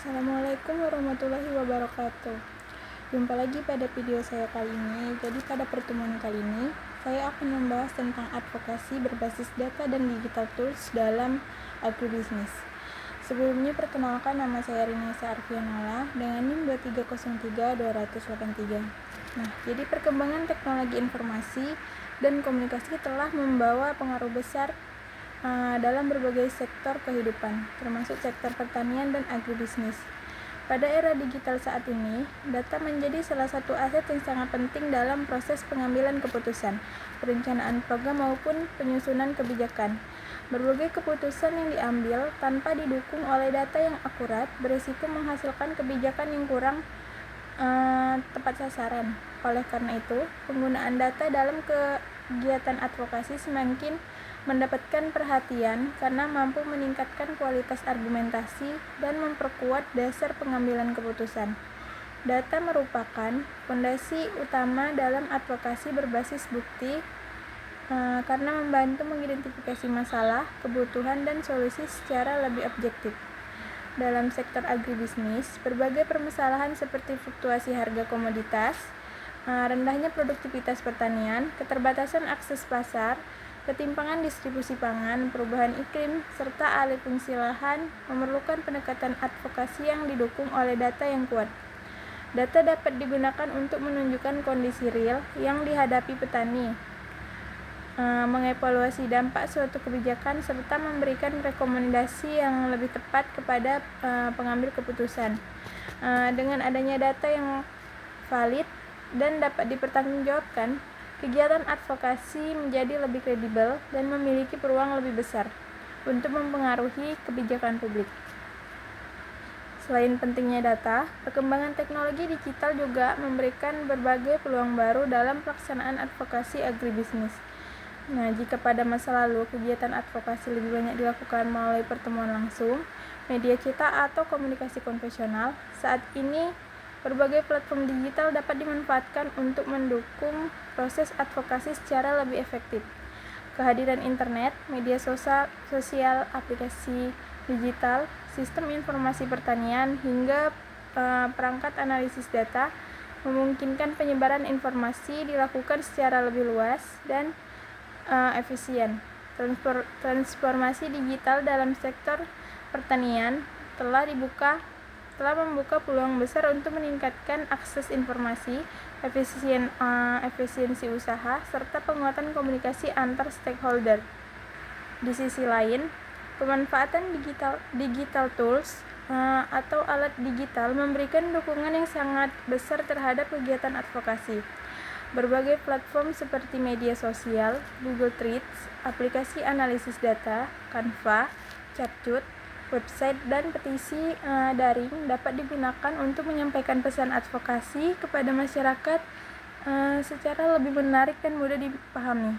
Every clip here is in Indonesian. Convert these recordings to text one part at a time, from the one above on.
Assalamualaikum warahmatullahi wabarakatuh. Jumpa lagi pada video saya kali ini. Jadi pada pertemuan kali ini saya akan membahas tentang advokasi berbasis data dan digital tools dalam agribisnis. Sebelumnya perkenalkan, nama saya Rinesa Arfianola dengan NIM 2303283. Nah, jadi perkembangan teknologi informasi dan komunikasi telah membawa pengaruh besar dalam berbagai sektor kehidupan, termasuk sektor pertanian dan agribisnis. Pada era digital saat ini, data menjadi salah satu aset yang sangat penting dalam proses pengambilan keputusan, perencanaan program maupun penyusunan kebijakan. Berbagai keputusan yang diambil tanpa didukung oleh data yang akurat berisiko menghasilkan kebijakan yang kurang tepat sasaran. Oleh karena itu, penggunaan data dalam kegiatan advokasi semakin mendapatkan perhatian karena mampu meningkatkan kualitas argumentasi dan memperkuat dasar pengambilan keputusan. Data merupakan fondasi utama dalam advokasi berbasis bukti karena membantu mengidentifikasi masalah, kebutuhan, dan solusi secara lebih objektif. Dalam sektor agribisnis, berbagai permasalahan seperti fluktuasi harga komoditas, rendahnya produktivitas pertanian, keterbatasan akses pasar, ketimpangan distribusi pangan, perubahan iklim, serta alih fungsi lahan memerlukan pendekatan advokasi yang didukung oleh data yang kuat. Data dapat digunakan untuk menunjukkan kondisi real yang dihadapi petani, mengevaluasi dampak suatu kebijakan, serta memberikan rekomendasi yang lebih tepat kepada pengambil keputusan. Dengan adanya data yang valid dan dapat dipertanggungjawabkan, kegiatan advokasi menjadi lebih kredibel dan memiliki peluang lebih besar untuk mempengaruhi kebijakan publik. Selain pentingnya data, perkembangan teknologi digital juga memberikan berbagai peluang baru dalam pelaksanaan advokasi agribisnis. Nah, jika pada masa lalu kegiatan advokasi lebih banyak dilakukan melalui pertemuan langsung, media cetak atau komunikasi konvensional, saat ini berbagai platform digital dapat dimanfaatkan untuk mendukung proses advokasi secara lebih efektif. Kehadiran internet, media sosial, aplikasi digital, sistem informasi pertanian, hingga perangkat analisis data memungkinkan penyebaran informasi dilakukan secara lebih luas dan efisien. Transformasi digital dalam sektor pertanian telah membuka peluang besar untuk meningkatkan akses informasi, efisiensi usaha, serta penguatan komunikasi antar stakeholder. Di sisi lain, pemanfaatan digital tools atau alat digital memberikan dukungan yang sangat besar terhadap kegiatan advokasi. Berbagai platform seperti media sosial, Google Treats, aplikasi analisis data, Canva, Capcut, website, dan petisi daring dapat digunakan untuk menyampaikan pesan advokasi kepada masyarakat secara lebih menarik dan mudah dipahami.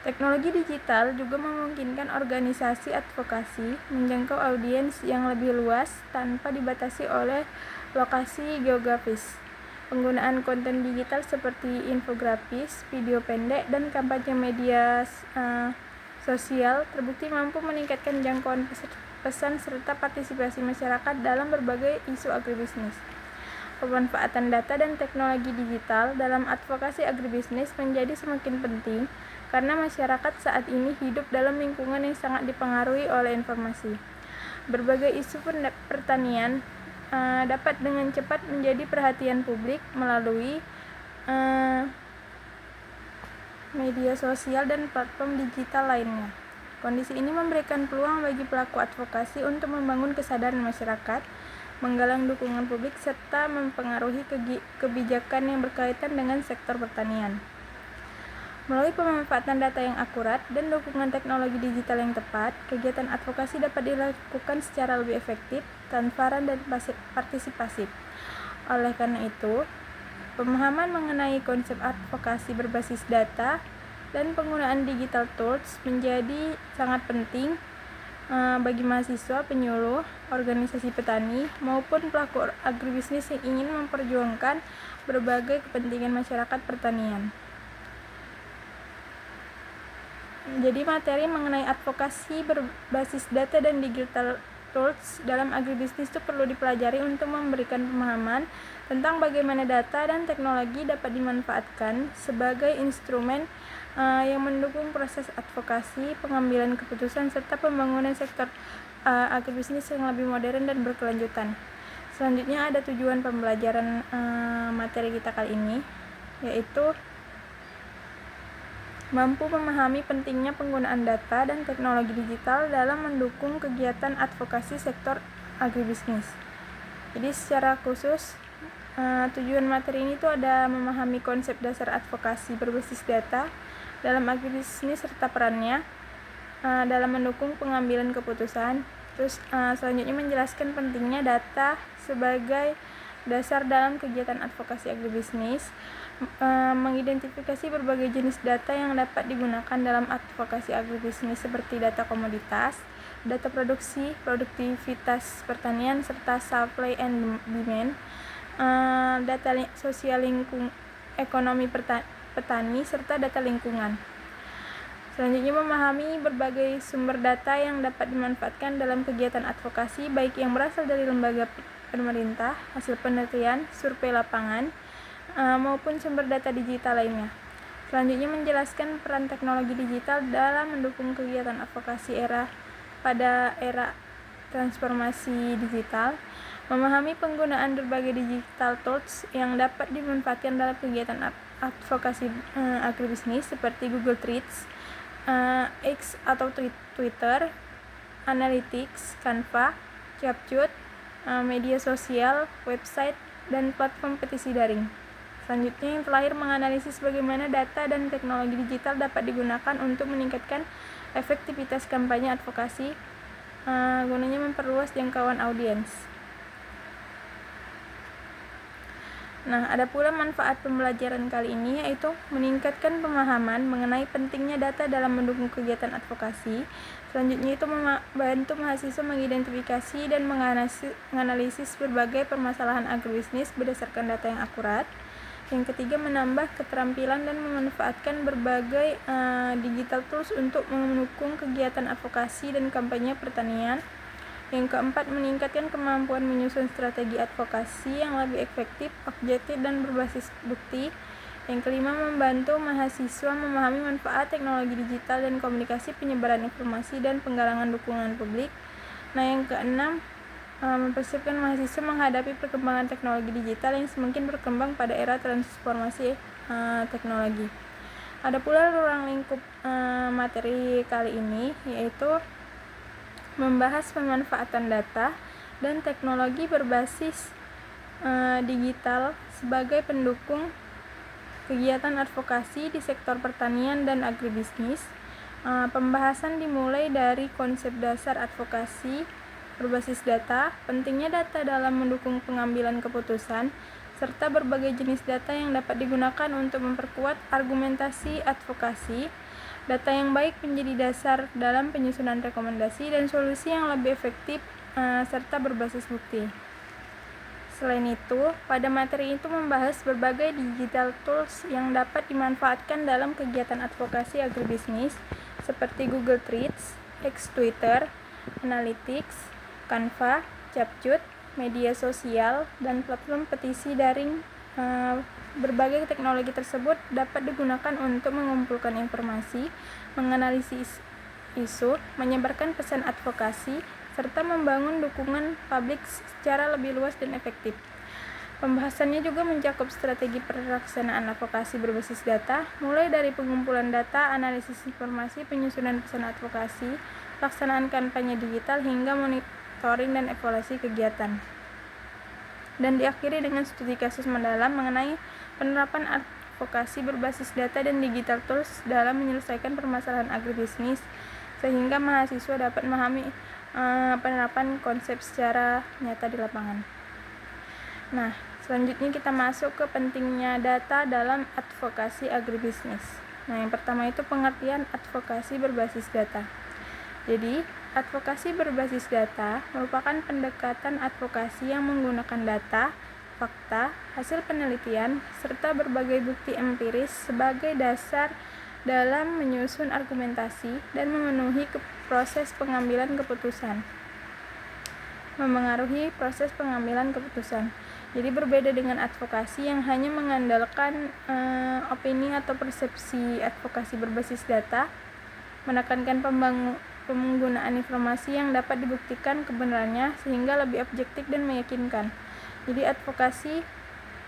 Teknologi digital juga memungkinkan organisasi advokasi menjangkau audiens yang lebih luas tanpa dibatasi oleh lokasi geografis. Penggunaan konten digital seperti infografis, video pendek, dan kampanye media sosial terbukti mampu meningkatkan jangkauan pesan serta partisipasi masyarakat dalam berbagai isu agribisnis. Pemanfaatan data dan teknologi digital dalam advokasi agribisnis menjadi semakin penting karena masyarakat saat ini hidup dalam lingkungan yang sangat dipengaruhi oleh informasi. Berbagai isu pertanian dapat dengan cepat menjadi perhatian publik melalui media sosial dan platform digital lainnya. Kondisi ini memberikan peluang bagi pelaku advokasi untuk membangun kesadaran masyarakat, menggalang dukungan publik, serta mempengaruhi kebijakan yang berkaitan dengan sektor pertanian. Melalui pemanfaatan data yang akurat dan dukungan teknologi digital yang tepat, kegiatan advokasi dapat dilakukan secara lebih efektif, transparan, dan partisipasif. Oleh karena itu, pemahaman mengenai konsep advokasi berbasis data dan penggunaan digital tools menjadi sangat penting bagi mahasiswa, penyuluh, organisasi petani, maupun pelaku agribisnis yang ingin memperjuangkan berbagai kepentingan masyarakat pertanian. Jadi materi mengenai advokasi berbasis data dan tools dalam agribisnis itu perlu dipelajari untuk memberikan pemahaman tentang bagaimana data dan teknologi dapat dimanfaatkan sebagai instrumen yang mendukung proses advokasi, pengambilan keputusan, serta pembangunan sektor agribisnis yang lebih modern dan berkelanjutan. Selanjutnya ada tujuan pembelajaran materi kita kali ini, yaitu mampu memahami pentingnya penggunaan data dan teknologi digital dalam mendukung kegiatan advokasi sektor agribisnis. Jadi secara khusus tujuan materi ini tuh ada memahami konsep dasar advokasi berbasis data dalam agribisnis serta perannya dalam mendukung pengambilan keputusan. Terus selanjutnya menjelaskan pentingnya data sebagai dasar dalam kegiatan advokasi agribisnis, mengidentifikasi berbagai jenis data yang dapat digunakan dalam advokasi agribisnis seperti data komoditas, data produksi, produktivitas pertanian, serta supply and demand, data sosial ekonomi petani, serta data lingkungan. Selanjutnya memahami berbagai sumber data yang dapat dimanfaatkan dalam kegiatan advokasi, baik yang berasal dari lembaga pemerintah, hasil penelitian, survei lapangan, maupun sumber data digital lainnya. Selanjutnya menjelaskan peran teknologi digital dalam mendukung kegiatan advokasi pada era transformasi digital, memahami penggunaan berbagai digital tools yang dapat dimanfaatkan dalam kegiatan advokasi agribisnis seperti Google Trends, X atau Twitter, Analytics, Canva, CapCut, media sosial, website, dan platform petisi daring. Selanjutnya yang terakhir menganalisis bagaimana data dan teknologi digital dapat digunakan untuk meningkatkan efektivitas kampanye advokasi, gunanya memperluas jangkauan audiens. Nah, ada pula manfaat pembelajaran kali ini, yaitu meningkatkan pemahaman mengenai pentingnya data dalam mendukung kegiatan advokasi. Selanjutnya itu membantu mahasiswa mengidentifikasi dan menganalisis berbagai permasalahan agribisnis berdasarkan data yang akurat. Yang ketiga, menambah keterampilan dan memanfaatkan berbagai digital tools untuk mendukung kegiatan advokasi dan kampanye pertanian. Yang keempat, meningkatkan kemampuan menyusun strategi advokasi yang lebih efektif, objektif, dan berbasis bukti. Yang kelima, membantu mahasiswa memahami manfaat teknologi digital dan komunikasi, penyebaran informasi, dan penggalangan dukungan publik. Nah, yang keenam, mempersiapkan mahasiswa menghadapi perkembangan teknologi digital yang semakin berkembang pada era transformasi teknologi. Ada pula ruang lingkup materi kali ini, yaitu membahas pemanfaatan data dan teknologi berbasis digital sebagai pendukung kegiatan advokasi di sektor pertanian dan agribisnis. Pembahasan dimulai dari konsep dasar advokasi berbasis data, pentingnya data dalam mendukung pengambilan keputusan, serta berbagai jenis data yang dapat digunakan untuk memperkuat argumentasi advokasi. Data yang baik menjadi dasar dalam penyusunan rekomendasi dan solusi yang lebih efektif serta berbasis bukti. Selain itu, pada materi itu membahas berbagai digital tools yang dapat dimanfaatkan dalam kegiatan advokasi agribisnis seperti Google Trends, X Twitter, Analytics, Canva, CapCut, media sosial, dan platform petisi daring. Berbagai teknologi tersebut dapat digunakan untuk mengumpulkan informasi, menganalisis isu, menyebarkan pesan advokasi, serta membangun dukungan publik secara lebih luas dan efektif. Pembahasannya juga mencakup strategi pelaksanaan advokasi berbasis data, mulai dari pengumpulan data, analisis informasi, penyusunan pesan advokasi, pelaksanaan kampanye digital, hingga monitoring dan evaluasi kegiatan. Dan diakhiri dengan studi kasus mendalam mengenai penerapan advokasi berbasis data dan digital tools dalam menyelesaikan permasalahan agribisnis, sehingga mahasiswa dapat memahami penerapan konsep secara nyata di lapangan. Nah, selanjutnya kita masuk ke pentingnya data dalam advokasi agribisnis. Nah, yang pertama itu pengertian advokasi berbasis data. Jadi, advokasi berbasis data merupakan pendekatan advokasi yang menggunakan data, fakta, hasil penelitian, serta berbagai bukti empiris sebagai dasar dalam menyusun argumentasi dan memenuhi proses pengambilan keputusan. memengaruhi proses pengambilan keputusan. Jadi berbeda dengan advokasi yang hanya mengandalkan opini atau persepsi. Advokasi berbasis data menekankan penggunaan informasi yang dapat dibuktikan kebenarannya sehingga lebih objektif dan meyakinkan. Jadi advokasi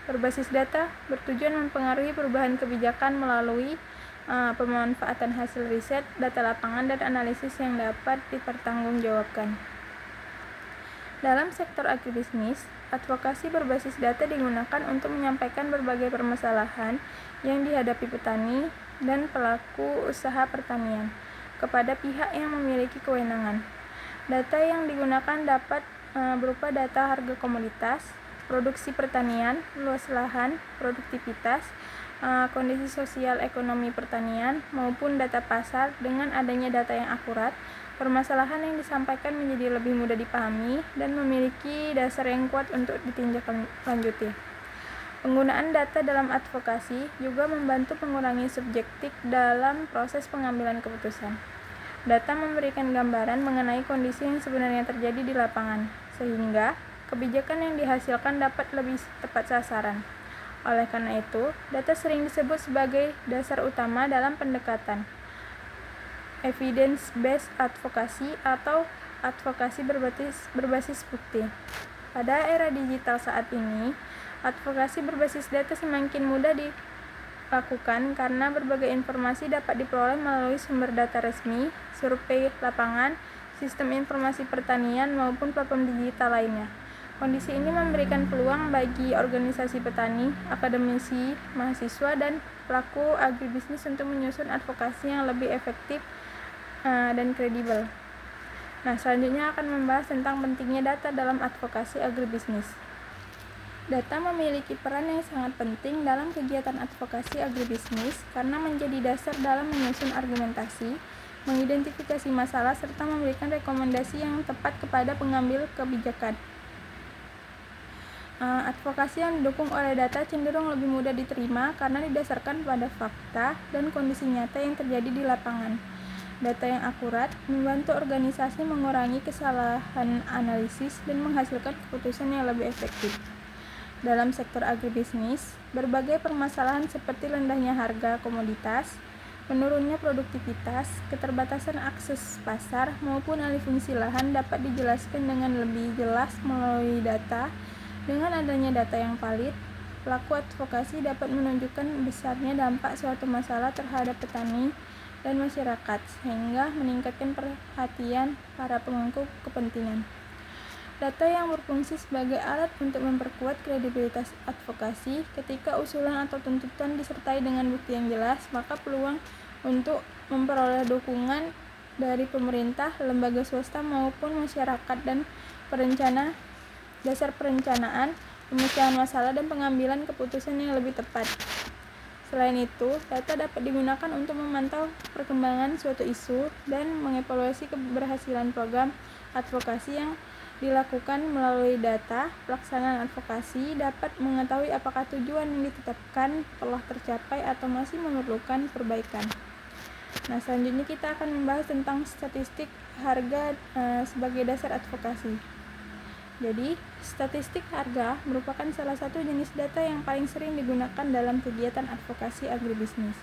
berbasis data bertujuan mempengaruhi perubahan kebijakan melalui pemanfaatan hasil riset, data lapangan, dan analisis yang dapat dipertanggungjawabkan. Dalam sektor agribisnis, advokasi berbasis data digunakan untuk menyampaikan berbagai permasalahan yang dihadapi petani dan pelaku usaha pertanian kepada pihak yang memiliki kewenangan. Data yang digunakan dapat berupa data harga komoditas, produksi pertanian, luas lahan, produktivitas, kondisi sosial ekonomi pertanian, maupun data pasar. Dengan adanya data yang akurat, permasalahan yang disampaikan menjadi lebih mudah dipahami dan memiliki dasar yang kuat untuk ditindaklanjuti. Penggunaan data dalam advokasi juga membantu mengurangi subjektif dalam proses pengambilan keputusan. Data memberikan gambaran mengenai kondisi yang sebenarnya terjadi di lapangan, sehingga kebijakan yang dihasilkan dapat lebih tepat sasaran. Oleh karena itu, data sering disebut sebagai dasar utama dalam pendekatan evidence-based advocacy atau advokasi berbasis bukti. Pada era digital saat ini, advokasi berbasis data semakin mudah dilakukan karena berbagai informasi dapat diperoleh melalui sumber data resmi, survei lapangan, sistem informasi pertanian, maupun platform digital lainnya. Kondisi ini memberikan peluang bagi organisasi petani, akademisi, mahasiswa, dan pelaku agribisnis untuk menyusun advokasi yang lebih efektif dan kredibel. Nah, selanjutnya akan membahas tentang pentingnya data dalam advokasi agribisnis. Data memiliki peran yang sangat penting dalam kegiatan advokasi agribisnis karena menjadi dasar dalam menyusun argumentasi, mengidentifikasi masalah, serta memberikan rekomendasi yang tepat kepada pengambil kebijakan. Advokasi yang didukung oleh data cenderung lebih mudah diterima karena didasarkan pada fakta dan kondisi nyata yang terjadi di lapangan. Data yang akurat membantu organisasi mengurangi kesalahan analisis dan menghasilkan keputusan yang lebih efektif. Dalam sektor agribisnis, berbagai permasalahan seperti rendahnya harga komoditas, menurunnya produktivitas, keterbatasan akses pasar, maupun alih fungsi lahan dapat dijelaskan dengan lebih jelas melalui data. Dengan adanya data yang valid, pelaku advokasi dapat menunjukkan besarnya dampak suatu masalah terhadap petani dan masyarakat, sehingga meningkatkan perhatian para pemangku kepentingan. Data yang berfungsi sebagai alat untuk memperkuat kredibilitas advokasi. Ketika usulan atau tuntutan disertai dengan bukti yang jelas, maka peluang untuk memperoleh dukungan dari pemerintah, lembaga swasta, maupun masyarakat dan dasar perencanaan, pemecahan masalah, dan pengambilan keputusan yang lebih tepat. Selain itu, data dapat digunakan untuk memantau perkembangan suatu isu dan mengevaluasi keberhasilan program advokasi yang dilakukan melalui data. Pelaksanaan advokasi dapat mengetahui apakah tujuan yang ditetapkan telah tercapai atau masih memerlukan perbaikan. Nah, selanjutnya kita akan membahas tentang statistik harga sebagai dasar advokasi. Jadi, statistik harga merupakan salah satu jenis data yang paling sering digunakan dalam kegiatan advokasi agribisnis.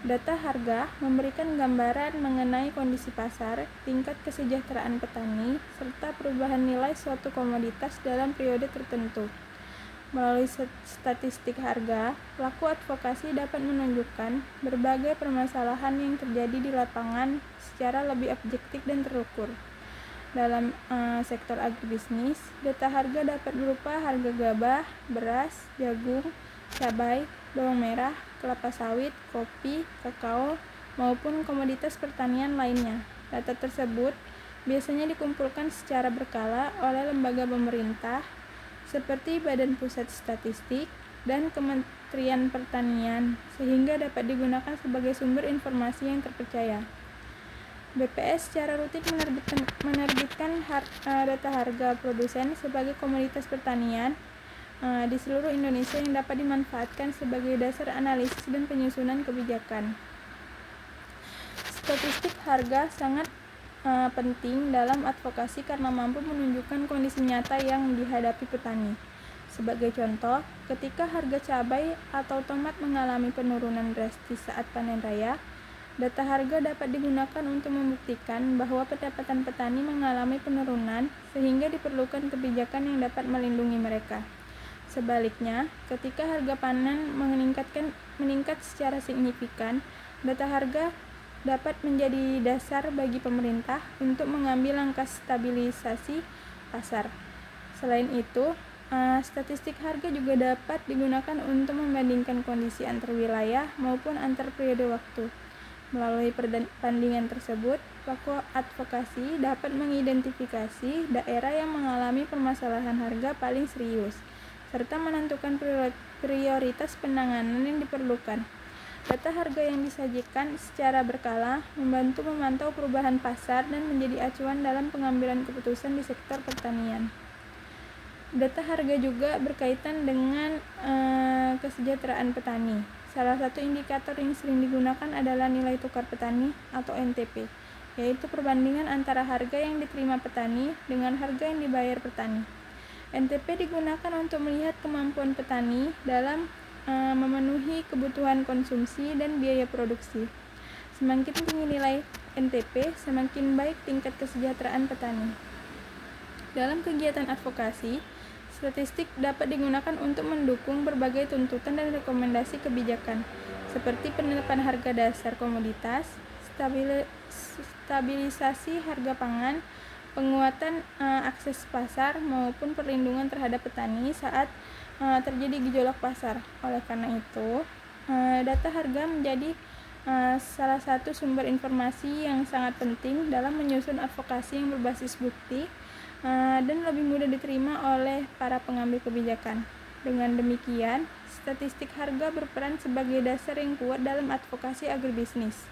Data harga memberikan gambaran mengenai kondisi pasar, tingkat kesejahteraan petani, serta perubahan nilai suatu komoditas dalam periode tertentu. Melalui statistik harga, pelaku advokasi dapat menunjukkan berbagai permasalahan yang terjadi di lapangan secara lebih objektif dan terukur. Dalam sektor agribisnis, data harga dapat berupa harga gabah, beras, jagung, cabai, bawang merah, kelapa sawit, kopi, kakao, maupun komoditas pertanian lainnya. Data tersebut biasanya dikumpulkan secara berkala oleh lembaga pemerintah seperti Badan Pusat Statistik dan Kementerian Pertanian, sehingga dapat digunakan sebagai sumber informasi yang terpercaya. BPS secara rutin menerbitkan data harga produsen sebagai komoditas pertanian di seluruh Indonesia yang dapat dimanfaatkan sebagai dasar analisis dan penyusunan kebijakan. Statistik harga sangat penting dalam advokasi karena mampu menunjukkan kondisi nyata yang dihadapi petani. Sebagai contoh, ketika harga cabai atau tomat mengalami penurunan drastis saat panen raya, data harga dapat digunakan untuk membuktikan bahwa pendapatan petani mengalami penurunan sehingga diperlukan kebijakan yang dapat melindungi mereka. Sebaliknya, ketika harga panen meningkat secara signifikan, data harga dapat menjadi dasar bagi pemerintah untuk mengambil langkah stabilisasi pasar. Selain itu, statistik harga juga dapat digunakan untuk membandingkan kondisi antar wilayah maupun antar periode waktu. Melalui perbandingan tersebut, pelaku advokasi dapat mengidentifikasi daerah yang mengalami permasalahan harga paling serius, serta menentukan prioritas penanganan yang diperlukan. Data harga yang disajikan secara berkala membantu memantau perubahan pasar dan menjadi acuan dalam pengambilan keputusan di sektor pertanian. Data harga juga berkaitan dengan kesejahteraan petani. Salah satu indikator yang sering digunakan adalah nilai tukar petani atau NTP, yaitu perbandingan antara harga yang diterima petani dengan harga yang dibayar petani. NTP digunakan untuk melihat kemampuan petani dalam memenuhi kebutuhan konsumsi dan biaya produksi. Semakin tinggi nilai NTP, semakin baik tingkat kesejahteraan petani. Dalam kegiatan advokasi, statistik dapat digunakan untuk mendukung berbagai tuntutan dan rekomendasi kebijakan, seperti penetapan harga dasar komoditas, stabilisasi harga pangan, penguatan akses pasar, maupun perlindungan terhadap petani saat terjadi gejolak pasar. Oleh karena itu, data harga menjadi salah satu sumber informasi yang sangat penting dalam menyusun advokasi yang berbasis bukti dan lebih mudah diterima oleh para pengambil kebijakan. Dengan demikian, statistik harga berperan sebagai dasar yang kuat dalam advokasi agribisnis.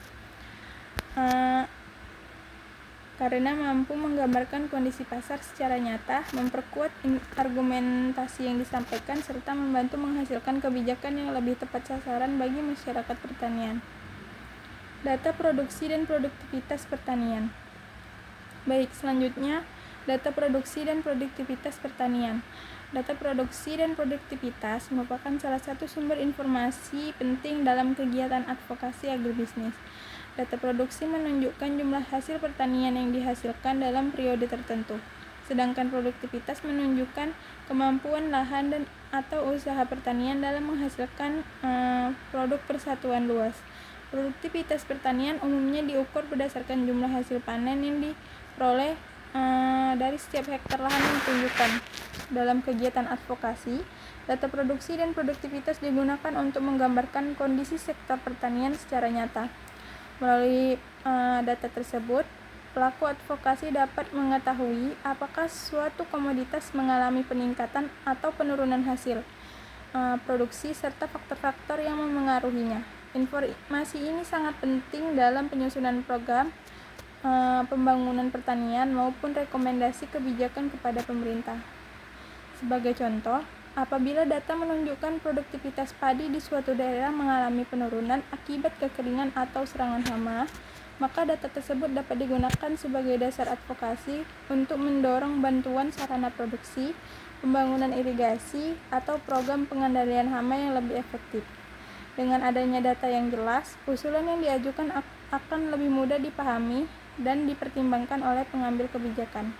Karena mampu menggambarkan kondisi pasar secara nyata, memperkuat argumentasi yang disampaikan, serta membantu menghasilkan kebijakan yang lebih tepat sasaran bagi masyarakat pertanian. Data produksi dan produktivitas pertanian. Baik, selanjutnya data produksi dan produktivitas pertanian. Data produksi dan produktivitas merupakan salah satu sumber informasi penting dalam kegiatan advokasi agribisnis. Data produksi menunjukkan jumlah hasil pertanian yang dihasilkan dalam periode tertentu, sedangkan produktivitas menunjukkan kemampuan lahan dan atau usaha pertanian dalam menghasilkan produk persatuan luas. Produktivitas pertanian umumnya diukur berdasarkan jumlah hasil panen yang diperoleh dari setiap hektar lahan yang ditunjukkan. Dalam kegiatan advokasi, data produksi dan produktivitas digunakan untuk menggambarkan kondisi sektor pertanian secara nyata. Melalui data tersebut, pelaku advokasi dapat mengetahui apakah suatu komoditas mengalami peningkatan atau penurunan hasil produksi serta faktor-faktor yang memengaruhinya. Informasi ini sangat penting dalam penyusunan program pembangunan pertanian maupun rekomendasi kebijakan kepada pemerintah. Sebagai contoh, apabila data menunjukkan produktivitas padi di suatu daerah mengalami penurunan akibat kekeringan atau serangan hama, maka data tersebut dapat digunakan sebagai dasar advokasi untuk mendorong bantuan sarana produksi, pembangunan irigasi, atau program pengendalian hama yang lebih efektif. Dengan adanya data yang jelas, usulan yang diajukan akan lebih mudah dipahami dan dipertimbangkan oleh pengambil kebijakan.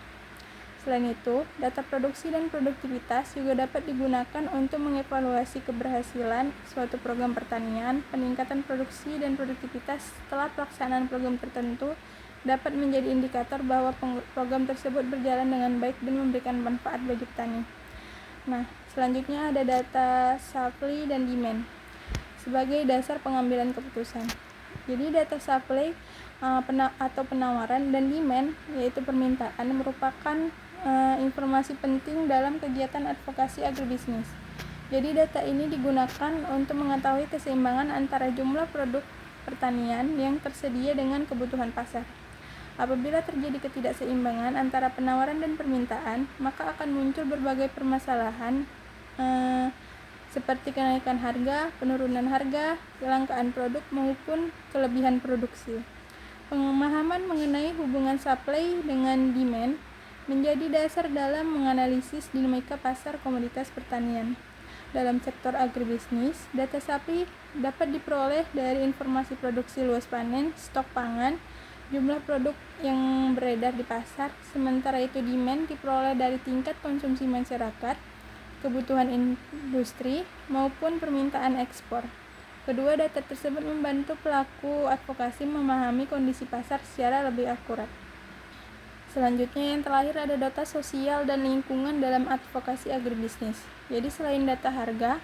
Selain itu, data produksi dan produktivitas juga dapat digunakan untuk mengevaluasi keberhasilan suatu program pertanian. Peningkatan produksi dan produktivitas setelah pelaksanaan program tertentu dapat menjadi indikator bahwa program tersebut berjalan dengan baik dan memberikan manfaat bagi petani. Nah, selanjutnya ada data supply dan demand sebagai dasar pengambilan keputusan. Jadi data supply atau penawaran dan demand, yaitu permintaan, merupakan informasi penting dalam kegiatan advokasi agribisnis. Jadi data ini digunakan untuk mengetahui keseimbangan antara jumlah produk pertanian yang tersedia dengan kebutuhan pasar. Apabila terjadi ketidakseimbangan antara penawaran dan permintaan, maka akan muncul berbagai permasalahan seperti kenaikan harga, penurunan harga, kelangkaan produk maupun kelebihan produksi. Pemahaman mengenai hubungan supply dengan demand menjadi dasar dalam menganalisis dinamika pasar komoditas pertanian. Dalam sektor agribisnis, data supply dapat diperoleh dari informasi produksi luas panen, stok pangan, jumlah produk yang beredar di pasar, sementara itu demand diperoleh dari tingkat konsumsi masyarakat, kebutuhan industri, maupun permintaan ekspor. Kedua data tersebut membantu pelaku advokasi memahami kondisi pasar secara lebih akurat. Selanjutnya yang terakhir ada data sosial dan lingkungan dalam advokasi agribisnis. Jadi selain data harga,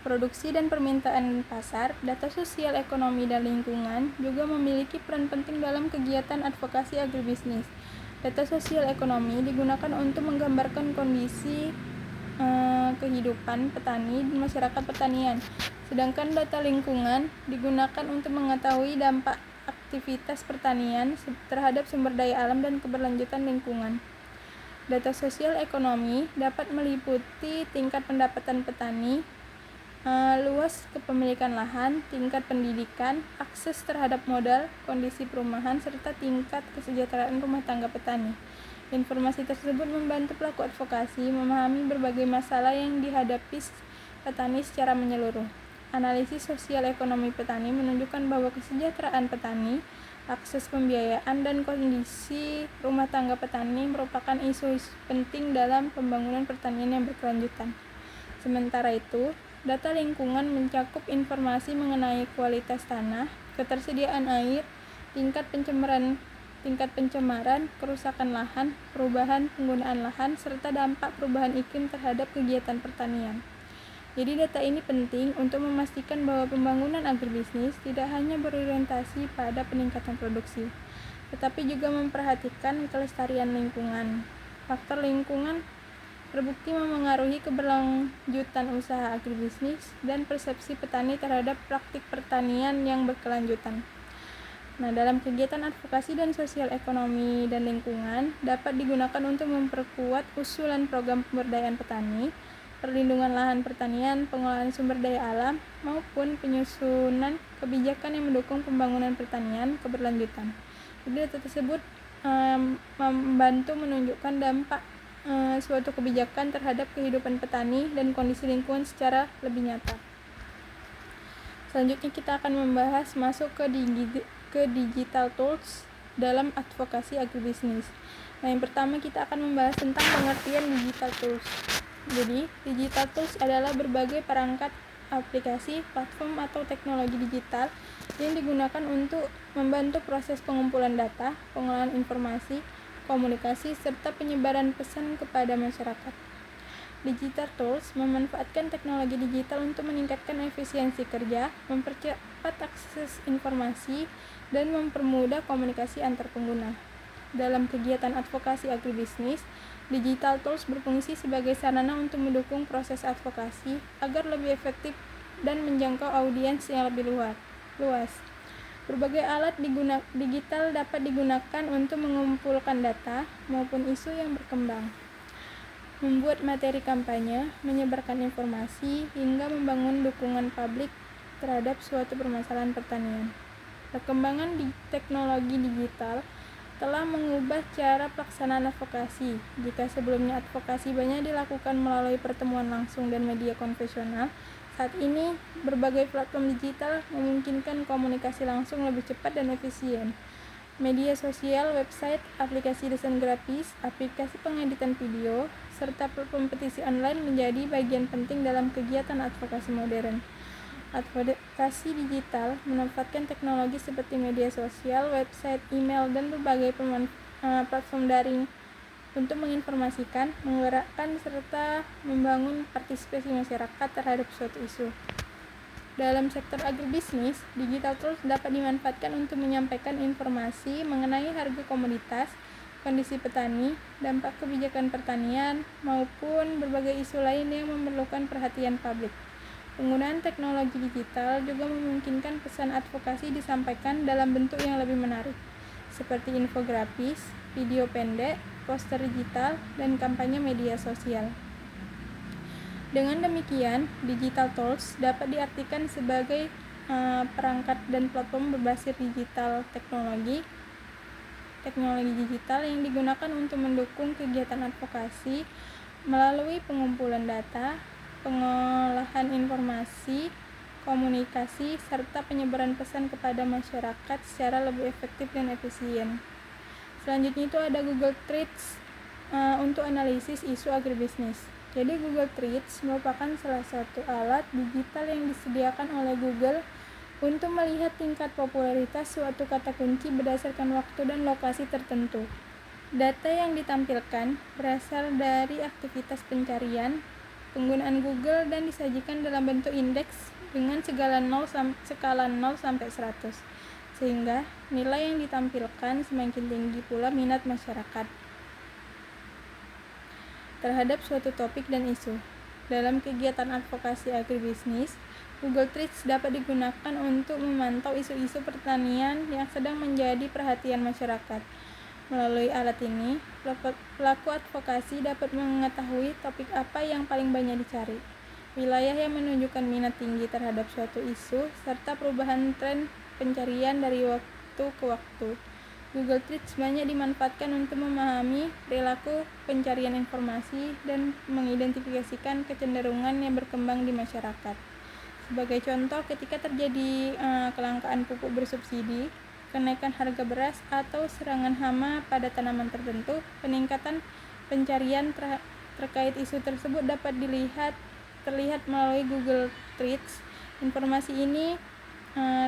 produksi dan permintaan pasar, data sosial, ekonomi, dan lingkungan juga memiliki peran penting dalam kegiatan advokasi agribisnis. Data sosial ekonomi digunakan untuk menggambarkan kondisi kehidupan petani dan masyarakat pertanian. Sedangkan data lingkungan digunakan untuk mengetahui dampak aktivitas pertanian terhadap sumber daya alam dan keberlanjutan lingkungan. Data sosial ekonomi dapat meliputi tingkat pendapatan petani, luas kepemilikan lahan, tingkat pendidikan, akses terhadap modal, kondisi perumahan, serta tingkat kesejahteraan rumah tangga petani. Informasi tersebut membantu pelaku advokasi memahami berbagai masalah yang dihadapi petani secara menyeluruh. Analisis sosial ekonomi petani menunjukkan bahwa kesejahteraan petani, akses pembiayaan, dan kondisi rumah tangga petani merupakan isu penting dalam pembangunan pertanian yang berkelanjutan. Sementara itu, data lingkungan mencakup informasi mengenai kualitas tanah, ketersediaan air, tingkat pencemaran, kerusakan lahan, perubahan penggunaan lahan, serta dampak perubahan iklim terhadap kegiatan pertanian. Jadi data ini penting untuk memastikan bahwa pembangunan agribisnis tidak hanya berorientasi pada peningkatan produksi, tetapi juga memperhatikan kelestarian lingkungan. Faktor lingkungan terbukti memengaruhi keberlanjutan usaha agribisnis dan persepsi petani terhadap praktik pertanian yang berkelanjutan. Nah, dalam kegiatan advokasi dan sosial ekonomi dan lingkungan dapat digunakan untuk memperkuat usulan program pemberdayaan petani, perlindungan lahan pertanian, pengelolaan sumber daya alam, maupun penyusunan kebijakan yang mendukung pembangunan pertanian keberlanjutan. Jadi data tersebut membantu menunjukkan dampak suatu kebijakan terhadap kehidupan petani dan kondisi lingkungan secara lebih nyata. Selanjutnya kita akan membahas masuk ke digital tools dalam advokasi agribisnis. Nah, yang pertama kita akan membahas tentang pengertian digital tools. Jadi, digital tools adalah berbagai perangkat aplikasi, platform, atau teknologi digital yang digunakan untuk membantu proses pengumpulan data, pengolahan informasi, komunikasi, serta penyebaran pesan kepada masyarakat. Digital tools memanfaatkan teknologi digital untuk meningkatkan efisiensi kerja, mempercepat akses informasi, dan mempermudah komunikasi antar pengguna. Dalam kegiatan advokasi agribisnis, digital tools berfungsi sebagai sarana untuk mendukung proses advokasi agar lebih efektif dan menjangkau audiens yang lebih luas. Berbagai alat digital dapat digunakan untuk mengumpulkan data maupun isu yang berkembang, membuat materi kampanye, menyebarkan informasi, hingga membangun dukungan publik terhadap suatu permasalahan pertanian. Perkembangan teknologi digital telah mengubah cara pelaksanaan advokasi. Jika sebelumnya advokasi banyak dilakukan melalui pertemuan langsung dan media konvensional, saat ini berbagai platform digital memungkinkan komunikasi langsung lebih cepat dan efisien. Media sosial, website, aplikasi desain grafis, aplikasi pengeditan video, serta kompetisi online menjadi bagian penting dalam kegiatan advokasi modern. Advokasi digital memanfaatkan teknologi seperti media sosial, website, email, dan berbagai platform daring untuk menginformasikan, menggerakkan, serta membangun partisipasi masyarakat terhadap suatu isu. Dalam sektor agribisnis, digital tools dapat dimanfaatkan untuk menyampaikan informasi mengenai harga komoditas, kondisi petani, dampak kebijakan pertanian, maupun berbagai isu lain yang memerlukan perhatian publik. Penggunaan teknologi digital juga memungkinkan pesan advokasi disampaikan dalam bentuk yang lebih menarik, seperti infografis, video pendek, poster digital, dan kampanye media sosial. Dengan demikian, digital tools dapat diartikan sebagai perangkat dan platform berbasis digital teknologi teknologi digital yang digunakan untuk mendukung kegiatan advokasi melalui pengumpulan data, pengolahan informasi, komunikasi, serta penyebaran pesan kepada masyarakat secara lebih efektif dan efisien. Selanjutnya itu ada Google Trends untuk analisis isu agribisnis. Jadi Google Trends merupakan salah satu alat digital yang disediakan oleh Google untuk melihat tingkat popularitas suatu kata kunci berdasarkan waktu dan lokasi tertentu. Data yang ditampilkan berasal dari aktivitas pencarian, penggunaan Google, dan disajikan dalam bentuk indeks dengan skala 0 sampai 100, sehingga nilai yang ditampilkan semakin tinggi pula minat masyarakat terhadap suatu topik dan isu. Dalam kegiatan advokasi agribisnis, Google Trends dapat digunakan untuk memantau isu-isu pertanian yang sedang menjadi perhatian masyarakat. Melalui alat ini, pelaku advokasi dapat mengetahui topik apa yang paling banyak dicari, wilayah yang menunjukkan minat tinggi terhadap suatu isu, serta perubahan tren pencarian dari waktu ke waktu. Google Trends banyak dimanfaatkan untuk memahami perilaku pencarian informasi dan mengidentifikasikan kecenderungan yang berkembang di masyarakat. Sebagai contoh, ketika terjadi kelangkaan pupuk bersubsidi, kenaikan harga beras, atau serangan hama pada tanaman tertentu, peningkatan pencarian terkait isu tersebut dapat terlihat melalui Google Trends. Informasi ini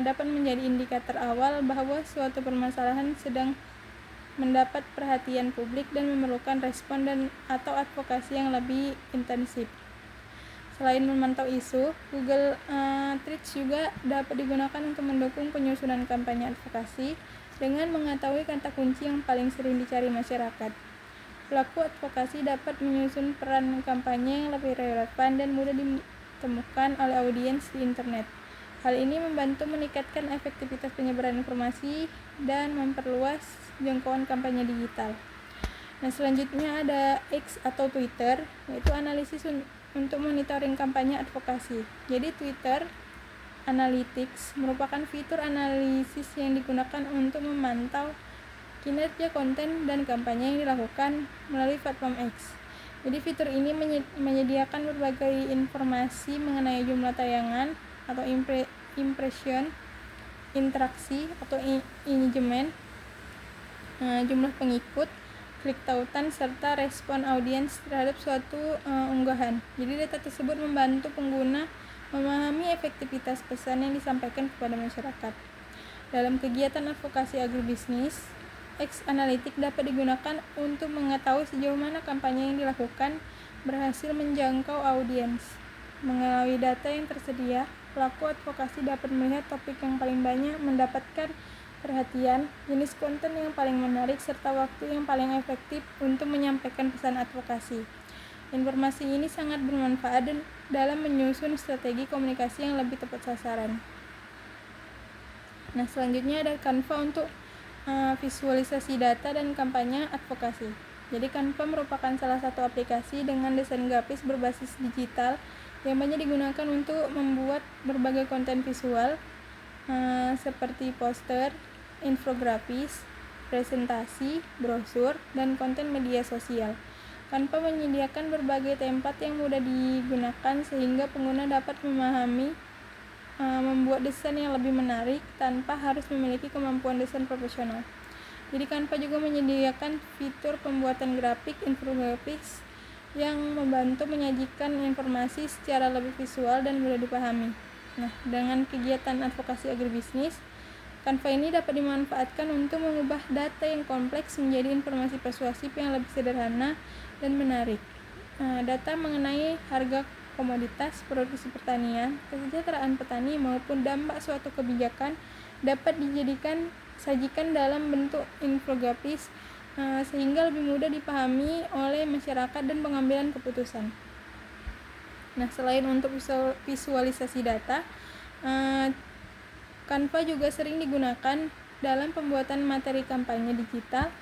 dapat menjadi indikator awal bahwa suatu permasalahan sedang mendapat perhatian publik dan memerlukan respon atau advokasi yang lebih intensif. Selain memantau isu, Google Trends juga dapat digunakan untuk mendukung penyusunan kampanye advokasi dengan mengetahui kata kunci yang paling sering dicari masyarakat. Pelaku advokasi dapat menyusun peran kampanye yang lebih relevan dan mudah ditemukan oleh audiens di internet. Hal ini membantu meningkatkan efektivitas penyebaran informasi dan memperluas jangkauan kampanye digital. Nah, selanjutnya ada X atau Twitter, yaitu analisis untuk monitoring kampanye advokasi. Jadi Twitter Analytics merupakan fitur analisis yang digunakan untuk memantau kinerja konten dan kampanye yang dilakukan melalui platform X. Jadi fitur ini menyediakan berbagai informasi mengenai jumlah tayangan atau impression, interaksi atau engagement, jumlah pengikut, klik tautan, serta respon audiens terhadap suatu unggahan. Jadi data tersebut membantu pengguna memahami efektivitas pesan yang disampaikan kepada masyarakat. Dalam kegiatan advokasi agribisnis, X Analytics dapat digunakan untuk mengetahui sejauh mana kampanye yang dilakukan berhasil menjangkau audiens. Melalui data yang tersedia, pelaku advokasi dapat melihat topik yang paling banyak mendapatkan perhatian, jenis konten yang paling menarik, serta waktu yang paling efektif untuk menyampaikan pesan advokasi. Informasi ini sangat bermanfaat dalam menyusun strategi komunikasi yang lebih tepat sasaran. Nah, selanjutnya ada Canva untuk visualisasi data dan kampanye advokasi. Jadi Canva merupakan salah satu aplikasi dengan desain grafis berbasis digital yang banyak digunakan untuk membuat berbagai konten visual seperti poster, infografis, presentasi, brosur, dan konten media sosial. Canva menyediakan berbagai template yang mudah digunakan sehingga pengguna dapat membuat desain yang lebih menarik tanpa harus memiliki kemampuan desain profesional. Jadi Canva juga menyediakan fitur pembuatan grafik infografis yang membantu menyajikan informasi secara lebih visual dan mudah dipahami. Nah, dengan kegiatan advokasi agribisnis, Canva ini dapat dimanfaatkan untuk mengubah data yang kompleks menjadi informasi persuasif yang lebih sederhana dan menarik. Data mengenai harga komoditas, produksi pertanian, kesejahteraan petani maupun dampak suatu kebijakan dapat sajikan dalam bentuk infografis sehingga lebih mudah dipahami oleh masyarakat dan pengambilan keputusan. Nah, selain untuk visualisasi data, Canva juga sering digunakan dalam pembuatan materi kampanye digital.